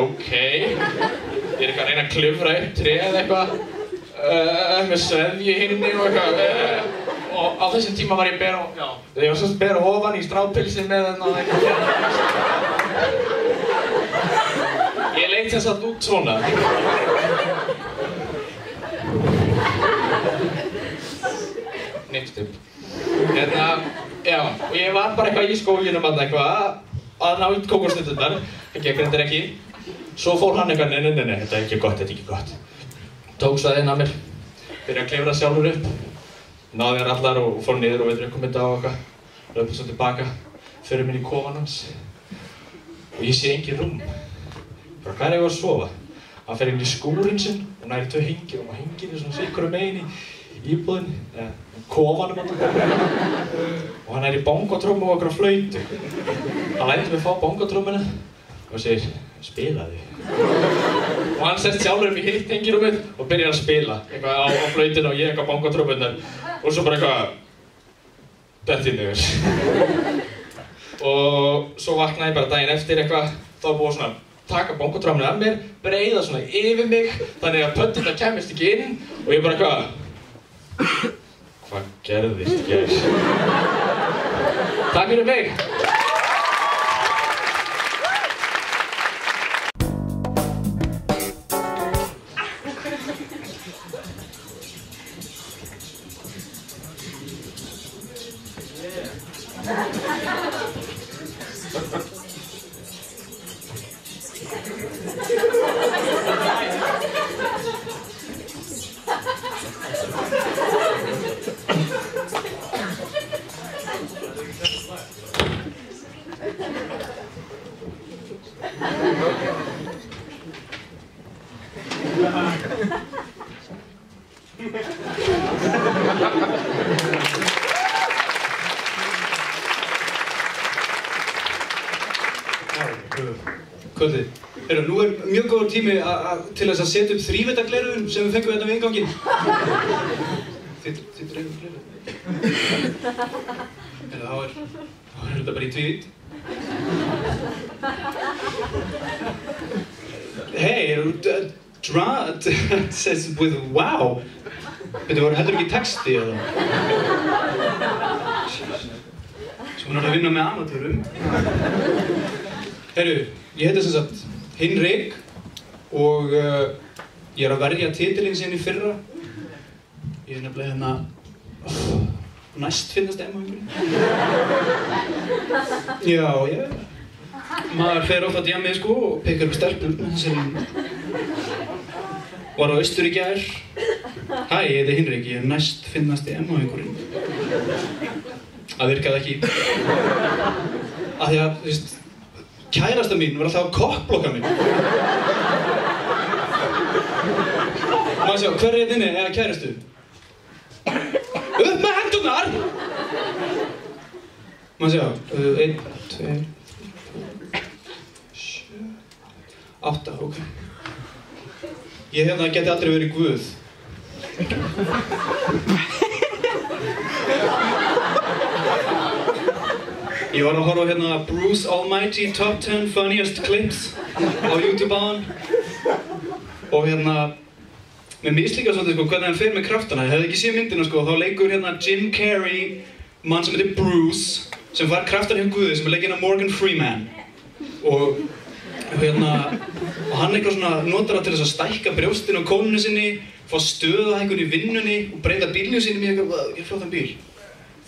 Ok. Ég er eitthvað að reyna að klifra upp tréð eitthvað. Með sveðju hinni og eitthvað. Og á þessum tíma var ég að bera ofan í strápilsi með þarna og eitthvað. Ég leit þess að út svona. Next up. Já, og ég var bara eitthvað í skóginum að ná í kókosnöturnar, það gekk reyndar ekki. Svo fór hann eitthvað, nei, þetta er ekki gott. Tók svæðinn að mér, byrjaði að klifra sjálfur upp, náði þær allar og fór niður og við drukkum þetta á eitthvað, löpum svo tilbaka, förum inn í kofan hans og ég sé engin rúm. Bara hvað er ég að sofa? Hann fer inn í skúrinn sinn og næri 2 hengir og maður hengir svona sikkurum megin í íbúðinni, eða kofanum og hann í bongotrommu og okkur á flautu. Hann lætur mig fá bongotrommuna og segir, spilaðu. Og hann sest sjálfur í hitt hengirúmið og byrjar að spila eitthvað á flautuna og ég eitthvað á bongotrommunar og svo bara eitthvað dett í niður. Og svo vaknaði ég bara daginn eftir eitthvað, þá var búið svona taka bongotrommuna af mér, breiða svona yfir mig þannig að pöddurnar kæmist ekki inn og ég bara eitthvað hvað gerðist í gær? Takk fyrir mig! Kvöldið. Nú mjög góður tími til þess að setja upp þrívíddagleraugun sem við fengum við innganginn. Þið dreifum gleraugun. Þá er þetta bara í tvívídd. Hey, says with wow. Þetta voru heldur ekki texti eða? Svo hún er að vinna með amateurum. Ég heiti sem sagt Hinrik og ég er að verja titilinn sinn í fyrra. Ég er nefnilega hérna næstfinnast MH-ingurinn. Já, maður fer oft á djammið sko og pikkar upp stelpur sem var á Austur í gær. Hæ, ég heiti Hinrik, ég er næstfinnasti MH-ingurinn. Það virkaði ekki. Af því að, þú veist, kærasta mín var alltaf að kokkblokka mig. Má sjá, hver er þinni eða kærastu? Upp með hendurnar! Má sjá, 1, 2, 7, 8, ok. Ég geti aldrei verið Guð. Ég var að horfa hérna Bruce Almighty Top 10 Funniest Clips á YouTube á hann og mér mislíkar svolítið sko hvernig hann fer með kraftana. Ég hefði ekki séð myndina sko, þá leikur hérna Jim Carrey mann sem heitir Bruce sem fær kraftana hjá Guði sem er leikinn af Morgan Freeman og hann eitthvað svona notar það til þess að stækka brjóstin á konunni sinni, fá stöðuhækkun í vinnunni og breyta bílnum sínum í eitthvað flottan bíl.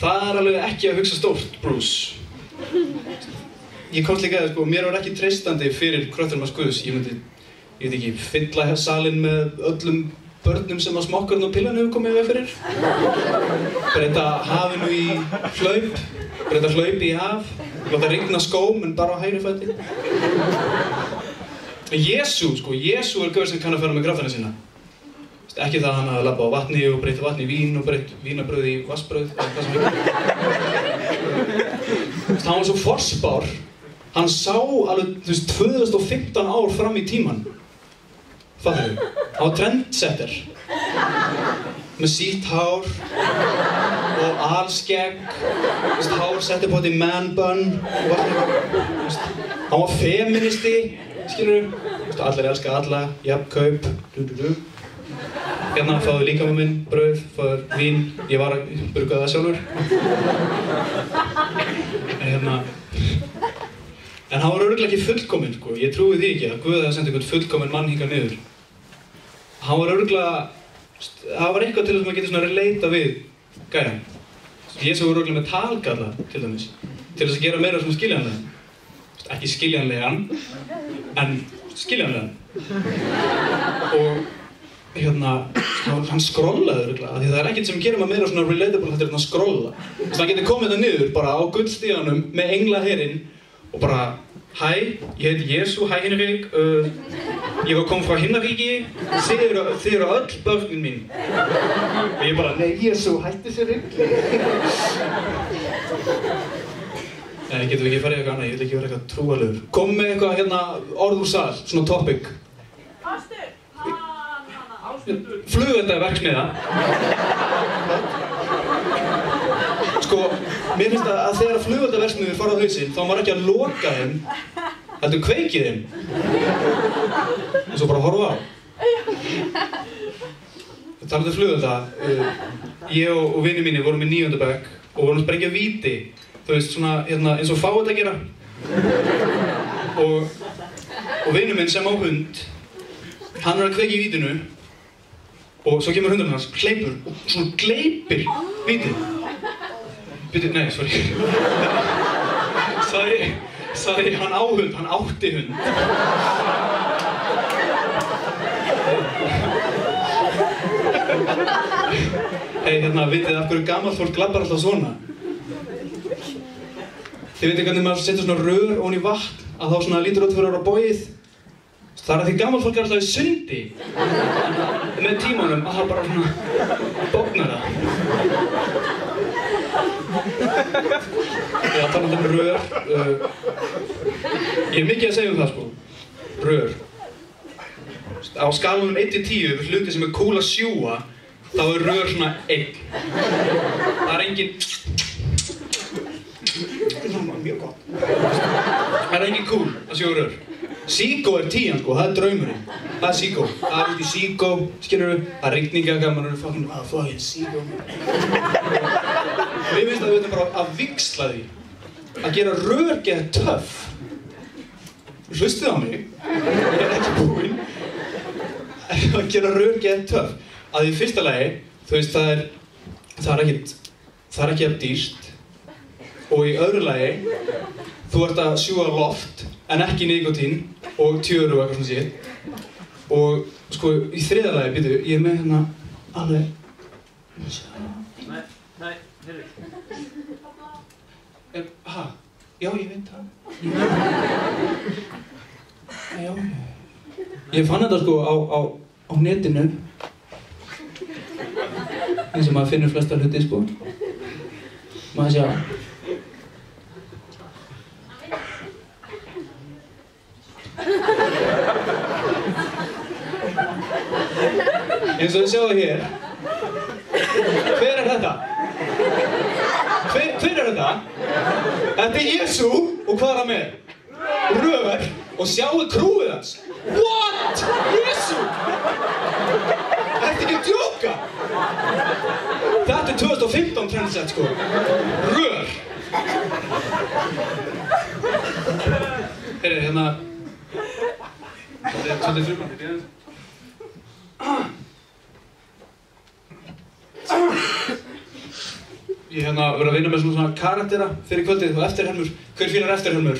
Það er alveg ekki að hugsa stórt, Bruce. Ég komst líka að sko, mér var ekki treystandi fyrir kröftunum hans Guðs. Ég veit ekki, fylla salinn með öllum börnum sem að smokkarinn og pillan hefur komið við fyrir. Breyta hafinu í hlaup, breyta hlaupi í haf, láta rigna skóm en bara á hægri fæti. Jesú er gaur sem kann að fara með kraftana sína. Ekki það að hann að labba á vatni og breyta vatni í vín og breyta vínabrauð í vassbrauð eða hvað sem ekki. Hann var svo forspár, hann sá alveg 2015 ár fram í tíman. Fattar þú? Hann var trendsetter. Með sítt hár og alskegg, hár setti på þetta í man bun. Hann var feministi, skilurðu? Allir elska alla, jafnkaup, Hérna fáðu líkamann minn, brauð, fáðu vín, ég var að burga það sjálfur. En hann var örugglega ekki fullkominn, sko. Ég trúi því ekki að Guð hefði sendt einhvern fullkominn mann hingað niður. Hann var örugglega, það var eitthvað til þess að maður geti svona relata við gæjan. Jesú var örugglega með talgalla, til dæmis, til þess að gera meira svona skiljanlegan. Ekki skiljanlegan, en skiljanlegan. Og hann skrollaði örugglega, af því það er ekkert sem gerir maður meira svona relatable heldur en að skrolla. Þess að hann getur komið það niður bara á gullstíganum með englaherinn og bara hæ, ég heiti Jesú, hæ Hinrik, ég var komið frá Himnaríki, þið eru öll börnin mín. Og ég bara, nei Jesú, hætti sér rugli. Nei, getum við ekki farið eitthvað annað, ég vil ekki vera eitthvað trúalegur. Komum með eitthvað orð úr sal, svona topic. Flugeldaverksmiða. Sko, mér finnst að þegar flugeldaverksmiður fara á hausinn, þá má maður ekki að loka þeim, heldur kveikið þeim. Og svo bara horfa á. Talandi flugelda, ég og vinir mínir vorum í 9. bekk og vorum að sprengja víti. Þú veist, svona eins og fáið að gera. Og vinur minn sem á hund, hann er að kveikja í vítinu og svo kemur hundurinn hans, hleypur og svona gleypir vítið. Nei, sorry, hann á hund, hann átti hund. Vitið af hverju gamalt fólk labbar alltaf svona? Þið veitir hvernig maður setur svona rör ofan í vatn að þá svona lítur út fyrir að vera bogið. Það er að því gamalt fólk er alltaf í sundi með tímanum að það bara svona bognar það. Já, talandi um rör. Ég er mikið að segja um það sko. Rör. Á skalanum 1 til 10 yfir hluti sem er cool að sjúga, þá er rör svona 1. Það er engin... Mjög gott. Það er engin cool að sjúga rör. Síkó er 10 sko, það er draumurinn. Það er síkó. Það er út í síkó, skilurðu? Það er rigninga, gaman og fucking síkó. Mér finnst að við veitum bara að vigsla því. Að gera rör geta töff. Hlustið á mig. Ég er ekki búinn. Að gera rör geta töff. Að í fyrsta lagi, þú veist, það er ekki að dýrt. Og í öðru lagi, þú ert að sjúga loft, en ekki nikotín og tjöru og eitthvað svona sétt. Og sko, í þriðja lagi, býtu, ég er með alveg... Nei, heyrðu. Já, ég veit það. Já. Ég fann þetta sko á netinu. Eins og maður finnur flesta hluti, sko. Maður sjá. Eins og þið sjáu hér. Hver er þetta? Hver er þetta? Þetta er Jesú og hvað er hann með? Rör og sjáu krúið hans. What? Jesú? Ertu ekki að djóka? Þetta er 2015 trendsett sko. Rör. Heyrðu, hérna... Þetta er svolítið frubrandi, Ég verið að vinna með svona karaktera fyrir kvöldið og eftirhermur. Hver fílar eftirhermur?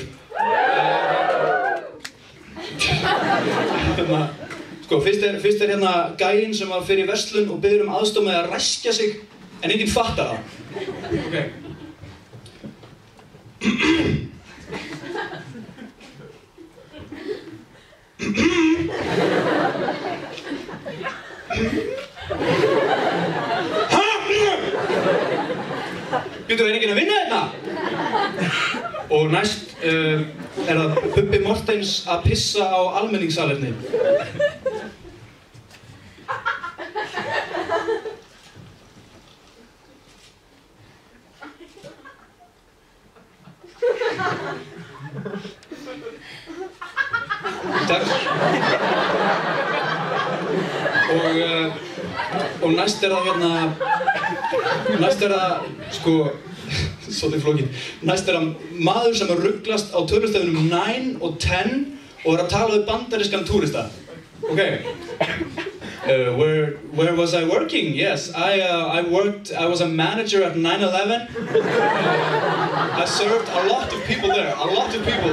Sko, fyrst er hérna gæinn sem var fyrir verslun og biður aðstoð með að ræskja sig, en enginn fattar það. Ok. Býtu, er enginn að vinna hérna? Og næst er það Bubbi Mortens að pissa á almenningssalerni. Takk. Og næst er það sko, svolítið flókið, næst er það maður sem ruglast á tölustöfunum 9 og 10 og er að tala við bandarískan túrista. Ok? Where was I working? Yes, I was a manager at 9/11. I served a lot of people there, a lot of people.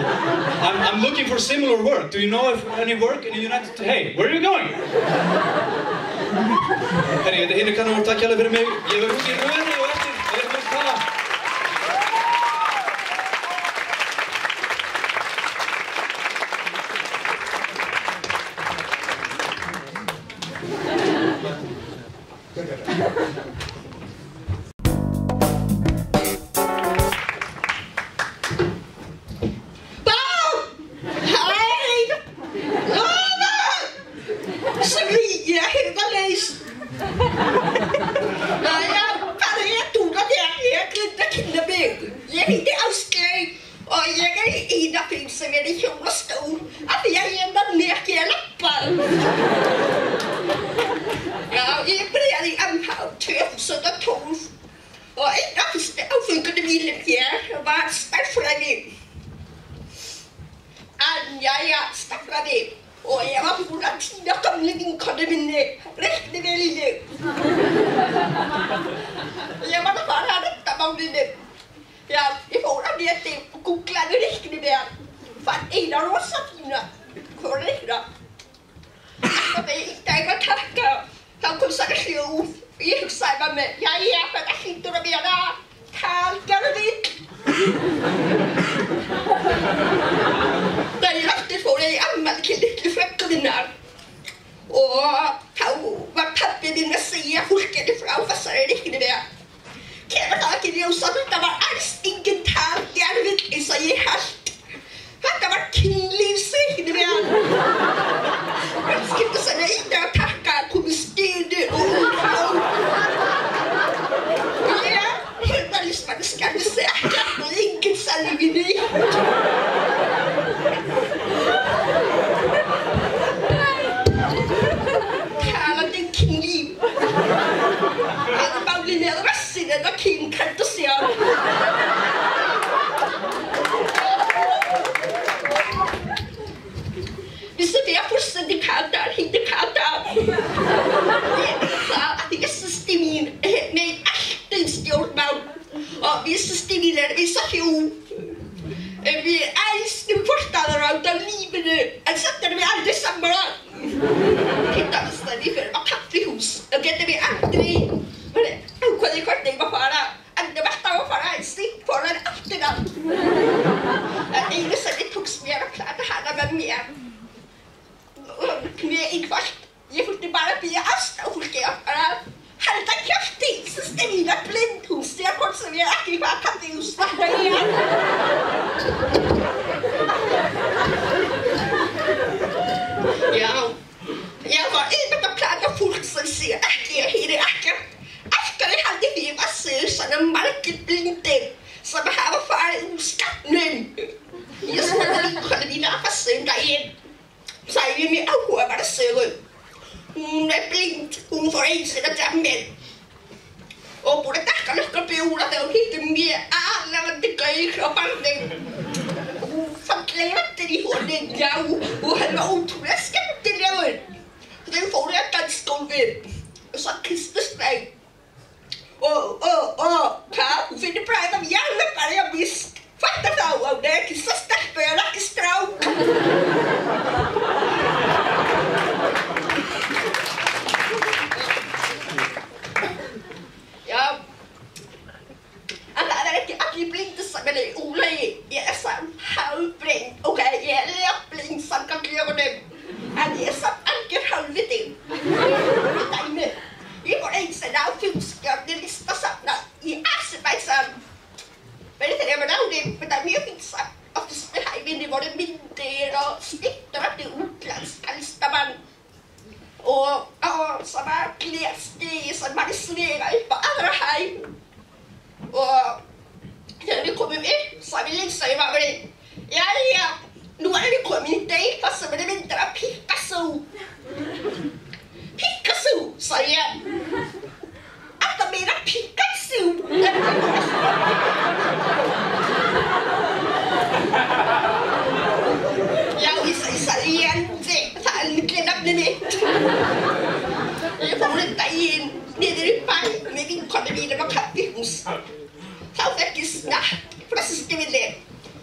I'm looking for similar work. Do you know of any work in the United States? Hey, where are you going? Herri, þetta hinir kannar voru takk hérlega fyrir mig. Ég verð út í röðinni og eftir, ég verð að tala.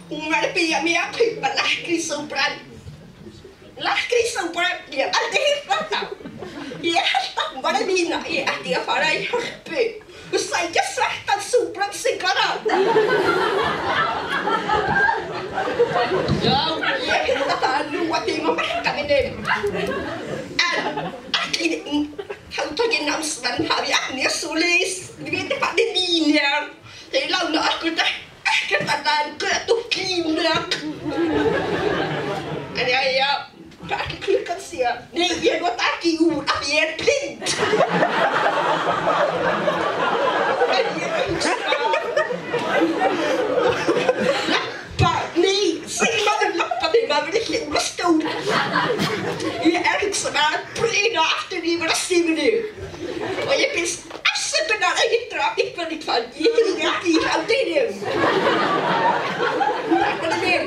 Hún var að biðja mig að kaupa lakkrísóbrann. Lakkrísóbrann, ég hef aldrei heyrt þetta. Ég held að hún var að mína, ég ætti að fara í Hörpu og sækja svartan súbrannsingara. Já, ég held að það nú að þeim á markaðinum. En allir hugtakið námsmenn hafi efni svoleiðis. Þið veitir hvað þið mínir. Þeir lána okkur ekkert annað en gött og klínlög. En jæja, hvað ekki klukkan síðan? Nei, ég nota ekki úr af ég er blind. En ég hugsa lappa, nei, segir maður lappa þegar maður vil ekki úr stól. Ég hugsa að breyna aftur yfir að síminu. Og ég finnst afsökunar að ég draf eitthvað í kvöld. Ég heyri ekki í hlátinum. Takk fyrir mig.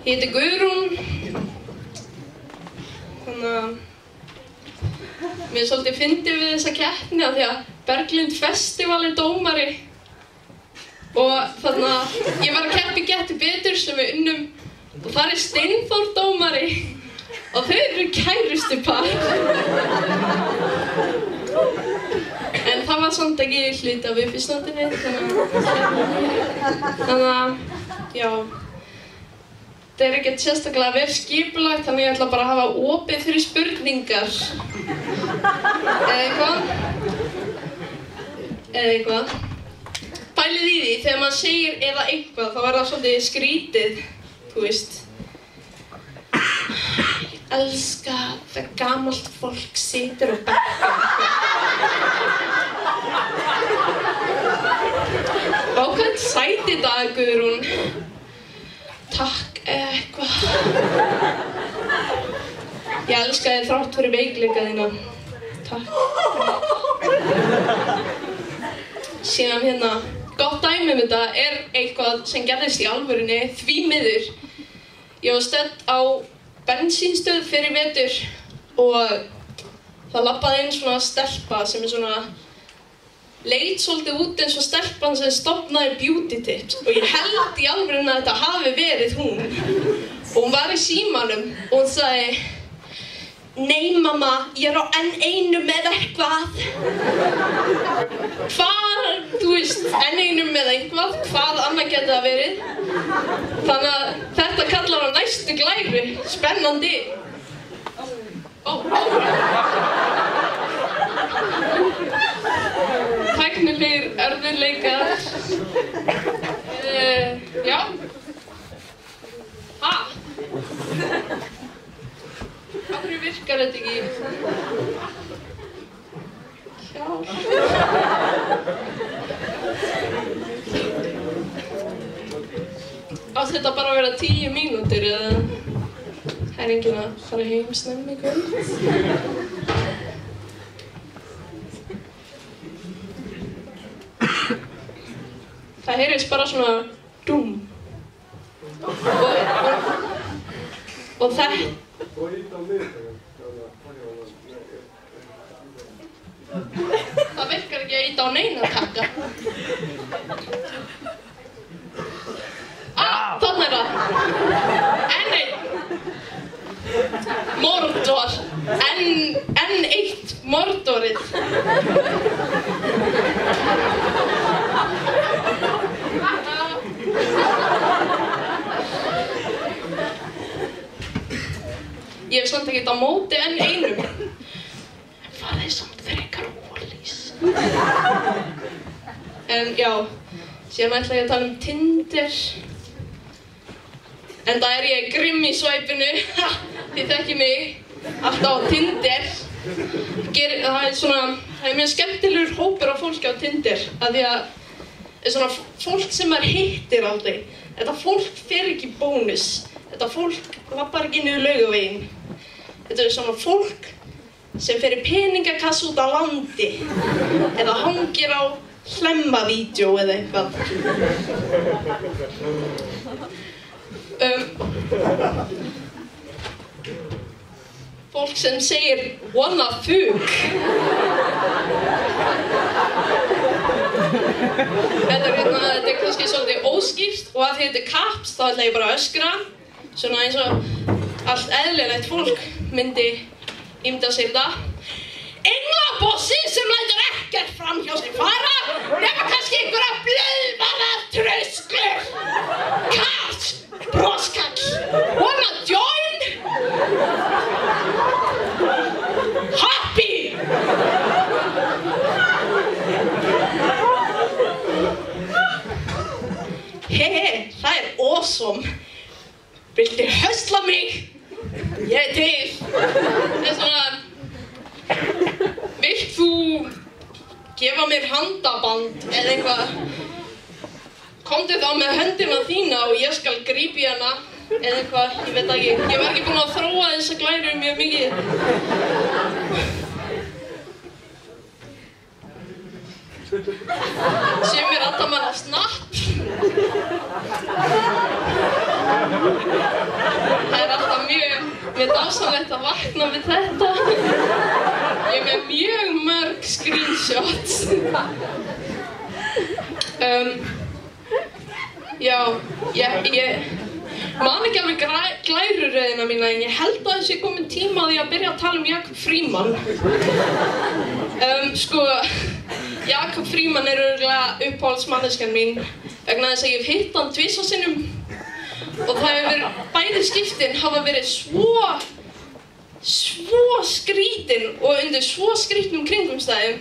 Ég heiti Guðrún, þannig að mér er svolítið fyndið við þessa keppni af því að Berglind Festival er dómari og þannig að ég var að keppa í Gettu betur sem við unnum og þar er Steinþór dómari og þau eru kærustupar. En það var samt ekki hluti af uppistandinu, þannig að, já. Það er ekkert sérstaklega vel skipulagt, þannig ég ætla bara að hafa opið fyrir spurningar. Eða eitthvað. Pælið í því, þegar maður segir eða eitthvað, þá er það svolítið skrítið, þú veist. Ég elska þegar gamalt fólk situr og bekkar. Ákveðt sæti dag, Guðrún. Takk, eitthvað. Ég elska þig þrátt fyrir veikleika þína. Takk. Síðan hérna, gott dæmi um þetta er eitthvað sem gerðist í alvörunni, því miður. Ég var stödd á bensínstöð fyrir vetur og það labbaði inn svona stelpa sem er svona leit svolítið út eins og stelpan sem stofnaði Beauty Tips og ég held í alvörunni að þetta hafi verið hún og hún var í símanum og hún sagði nei mamma, ég er á N1 með eitthvað hvað, þú veist, N1 með eitthvað hvað annað geti það verið þannig að þetta kallar á næstu glæru, spennandi Tæknilegir erfiðleikar. Já. Ha? Hverju virkar þetta ekki? Já. Átti þetta bara að vera 10 mínútur eða er enginn að fara heim snemma í kvöld? Það heyrðist bara svona dúm og það virkar ekki að ýta á neina takka þarna er það N1 Mordor N1 Mordorið Ég hef samt ekkert á móti N1 en farið samt frekar ólís en já síðan ætla ég að tala um Tinder en það er ég grimm í svæpinu þið þekki mig alltaf á Tinder það er mjög skemmtilegur hópur af fólki á Tinder af því að það er svona fólk sem maður hittir aldrei þetta fólk fer ekki í bónus þetta fólk lappar ekki niður Laugaveginn Þetta svona fólk sem fer í peningakassa út á landi eða hangir á hlemmavídeó eða eitthvað. Fólk sem segir wanna fuck. Þetta er kannski svolítið óskýrt og af því þetta er kaps þá ætla ég bara að öskra. Svona eins og allt eðlilegt fólk myndi ímynda sér það. Englabossi sem lætur ekkert fram hjá sér fara nema kannski einhverja blöðvaðar tröskur. Kaps, broskall, wanna join? Happy! Það er awesome. Viltu höstla mig? Ég til. Það er svona, vilt þú gefa mér handaband eða eitthvað? Komdu þá með höndina þína og ég skal grípa í hana eða eitthvað, ég veit ekki. Ég var ekki búin að þróa þessa glærur mjög mikið. Sumir alltaf manna snapp. Það er alltaf mjög dásamlegt að vakna við þetta. Ég er með mjög mörg screenshots. Já, ég man ekki alveg glæruröðina mína en ég held að þessi komin tíma á því að byrja að tala um Jakob Frímann. Jakob Frímann er örugglega uppáhaldsmanneskjan mín vegna þess að ég hef hitt hann 2 sinnum og það hefur verið, bæði skiptin hafa verið svo skrítin og undir svo skrítnum kringumstæðum.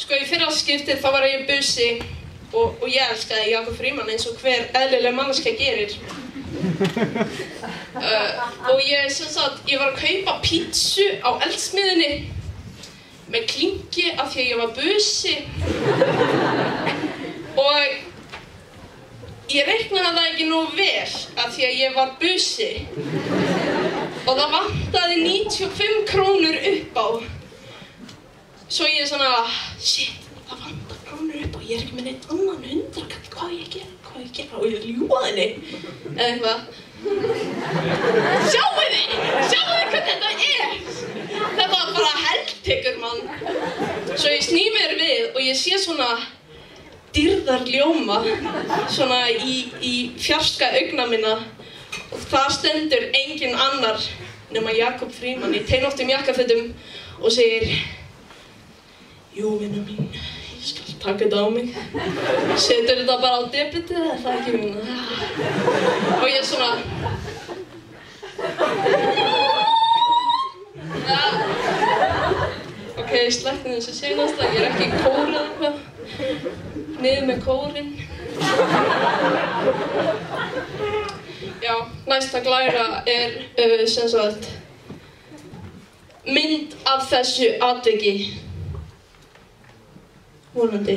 Sko í fyrra skiptið þá var ég busy og ég elskaði Jakob Frímann eins og hver eðlileg manneskja gerir. Og ég var að kaupa pítsu á eldsmiðjunni með klinki af því að ég var busi og ég reiknaði það ekki nógu vel af því að ég var busi og það vantaði 95 krónur upp á. Svo ég svona, shit, það vantar krónur upp á, ég er ekki með neitt annan 100 kall, hvað ég gera og ég ljúga henni eða eitthvað. Sjáu þið hvað þetta er! Þetta var bara heltekur, mann. Svo ég sný mér við og ég sé svona dýrðarljóma svona í fjarska augna minna og það stendur engin annar nema Jakob Frímann í teinóttum jakkafötum og segir: Jú, vinna mín, ég skal taka þetta á mig. Setur þetta bara á debitið, er það ekki minna? Og ég svona... Ok, slættin þessu seinasta, ég er ekki í kóri eða eitthvað. Niður með kórinn. Já, næsta glæra er sem sagt mynd af þessu atviki. Vonandi.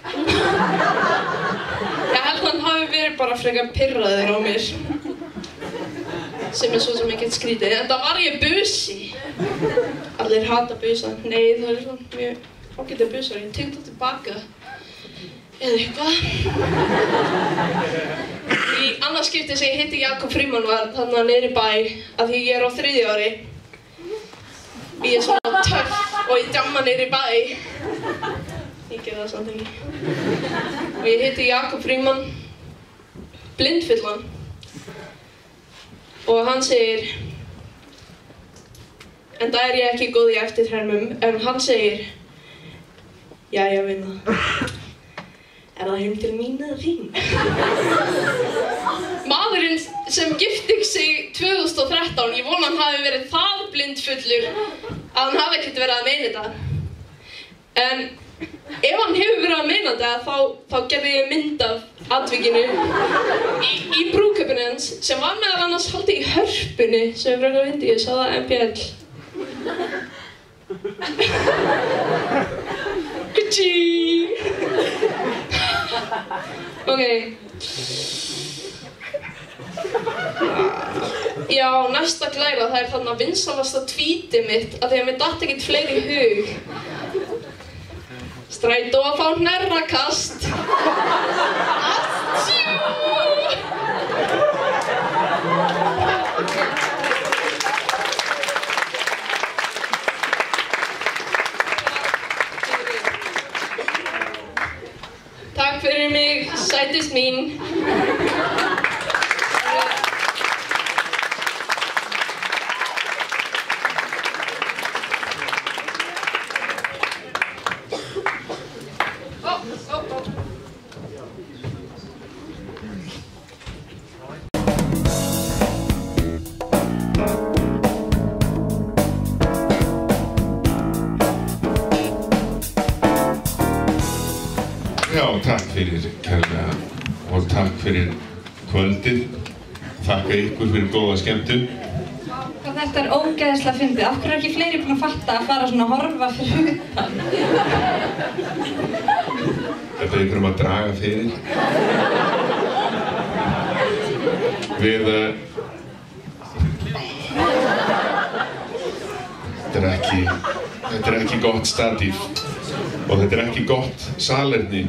Ég held að hann hafi verið bara frekar pirraður á mér. Sem er svo sem ekkert skrítið, en það var ég busi. Allir hata busa. Nei, það er svona mjög ágættir busar. Ég tek það tilbaka. Eða eitthvað. Í annað skipti sem ég hitti Jakob Frímann var þarna niðri í bæ af því ég er á 3. ári. Ég er svona töff og ég djamma niðri í bæ. Ég gerði það samt ekki. Og ég hitti Jakob Frímann, blindfullan. Og hann segir, en það er ég ekki góð í eftirhermum, en hann segir: Jæja, vinna. Er það heim til mín eða þín? Maðurinn sem gifti sig 2013, ég vona hann hafi verið það blindfullur að hann hafi ekkert verið að meina þetta. En ef hann hefur verið að meina þetta, þá gerði ég mynd af atvikinu í brúðkaupinu hans sem var meðal annars haldið í Hörpunni sem er frekar fyndið, ég sá það MBL. Gucci! Ok. Já, næsta glæra, það er þarna vinsalasta tweetið mitt af því að mér datt ekkert fleiri í hug. Strætó að fá hnerrakast. Atsjú! Takk fyrir mig, sætist mín. Já, takk fyrir kærlega og takk fyrir kvöldið. Þakka ykkur fyrir góða skemmtun. Hvað þetta er ógeðslega fyndið. Af hverju er ekki fleiri búin að fatta að fara svona að horfa fyrir utan? Þetta er ykkur að draga fyrir. Þetta er ekki gott statíf og þetta er ekki gott salerni.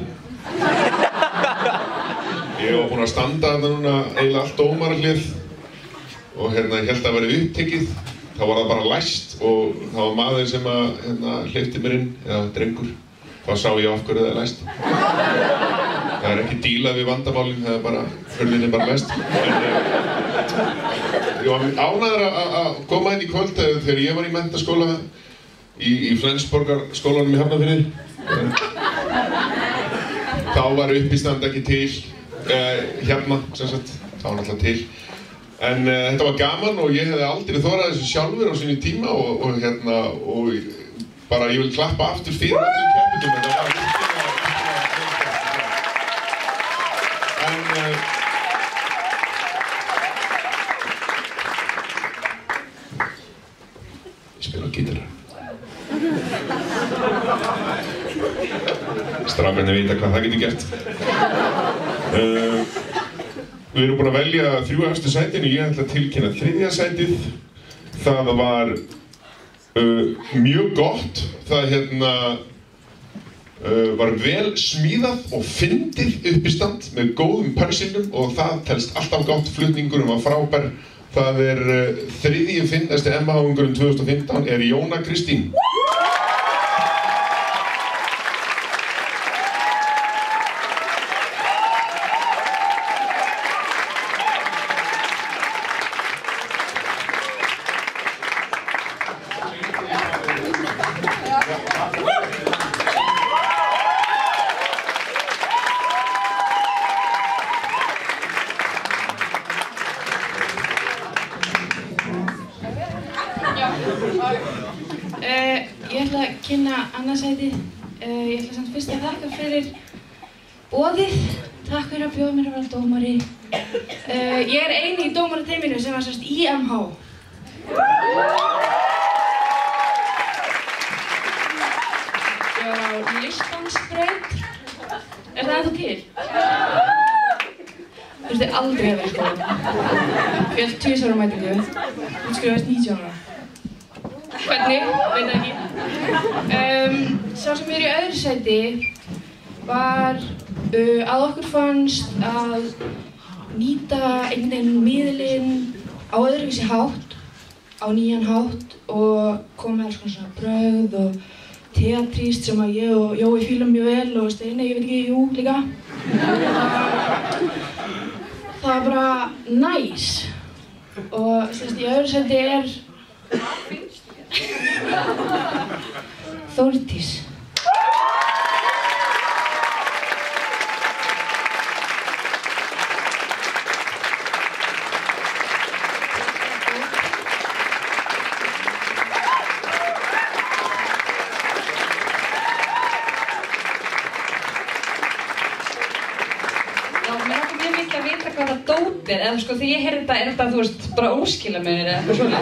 Ég var búinn að standa þarna núna eiginlega allt dómarahlið og ég held að það væri upptekið. Þá var það bara læst og það var maður sem hleypti mér inn, eða drengur. Þá sá ég af hverju það er læst. Það er ekki dílað við vandamálin, það er bara, hurðin er bara læst. Ég var ánægður að koma inn í kvöld þegar ég var í menntaskóla í Flensborgarskólanum í Hafnarfirði. Þá var uppistand ekki til, hérna sem sagt, það var náttúrulega til. En þetta var gaman og ég hefði aldrei þorað þessu sjálfur á sínu tíma og bara ég vil klappa aftur fyrir öllum keppendum. Þetta var ég spila á gítar. Strákarnir vita hvað það getur gert. Við erum búin að velja 3 efstu sætin og ég ætla að tilkynna 3. sætið. Það var mjög gott. Það var vel smíðað og fyndið uppistand með góðum persónum og það telst alltaf gott. Flutningurum var frábær. Það er 3. fyndasti MH-ungurinn 2015 er Jóna Kristín. Ég ætla að kynna annað sætið. Ég ætla samt fyrst að þakka fyrir boðið. Takk fyrir að bjóða mér að vera dómari. Ég er eini í dómarateyminu sem var sérst í MH. Ég var á Listansbraut. Er það ennþá til? Þú veist þið aldrei að vera í skóla. Féll 2 ára mætingu. Útskrifaðist 19 ára. Hvernig? Veit ekki. Sá sem er í öðru sæti var að okkur fannst að nýta einhvern veginn miðlinn á öðruvísi hátt, á nýjan hátt og koma með alls konar svona brögð og teatríst sem að ég og Jói fílum mjög vel og Steini, ég veit ekki, jú líka. Það var bara næs og í öðru sæti er Þórdís. Hvað það dót er, eða sko þegar ég heyrði þetta er þetta, þú veist, bara óskilamunir eða eitthvað svona.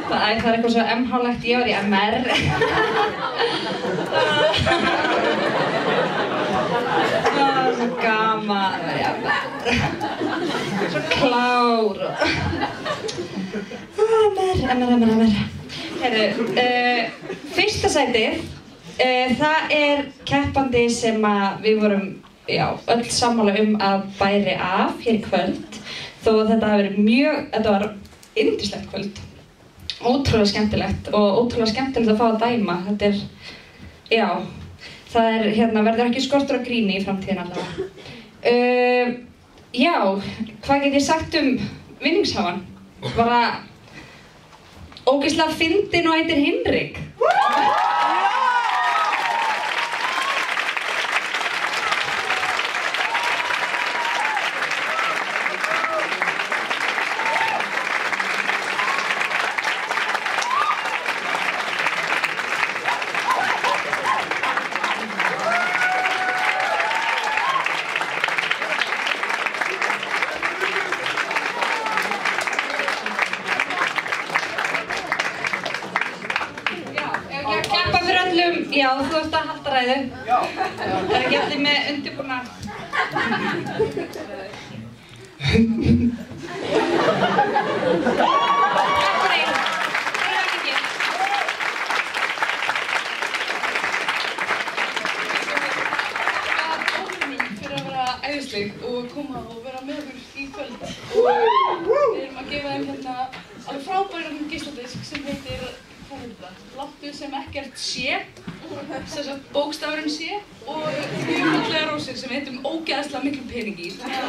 Það er eitthvað svo MH-legt, ég var í MR. svo gaman, svo klár. MR. Heyrðu, fyrsta sætið, það er keppandi sem að við vorum, öll sammála að bæri af hér í kvöld. Þó að þetta var yndislegt kvöld. Ótrúlega skemmtilegt og ótrúlega skemmtilegt að fá að dæma. Þetta er, það verður ekki skortur á gríni í framtíðin allavega. Hvað get ég sagt vinningshafann? Bara ógeðslega fyndinn og heitir Hinrik. Þú ert að halda ræðu. Það er ekki allir með undirbúna. Æðisleg og koma og vera með okkur í kvöld og við erum að gefa þeim alveg frábæran geisladisk sem heitir, hvað heitir það? Láttu sem ekkert sé, sem sagt bókstafurinn sé og mjög fallega rósir sem heitum ógeðslega miklu peningi, þannig að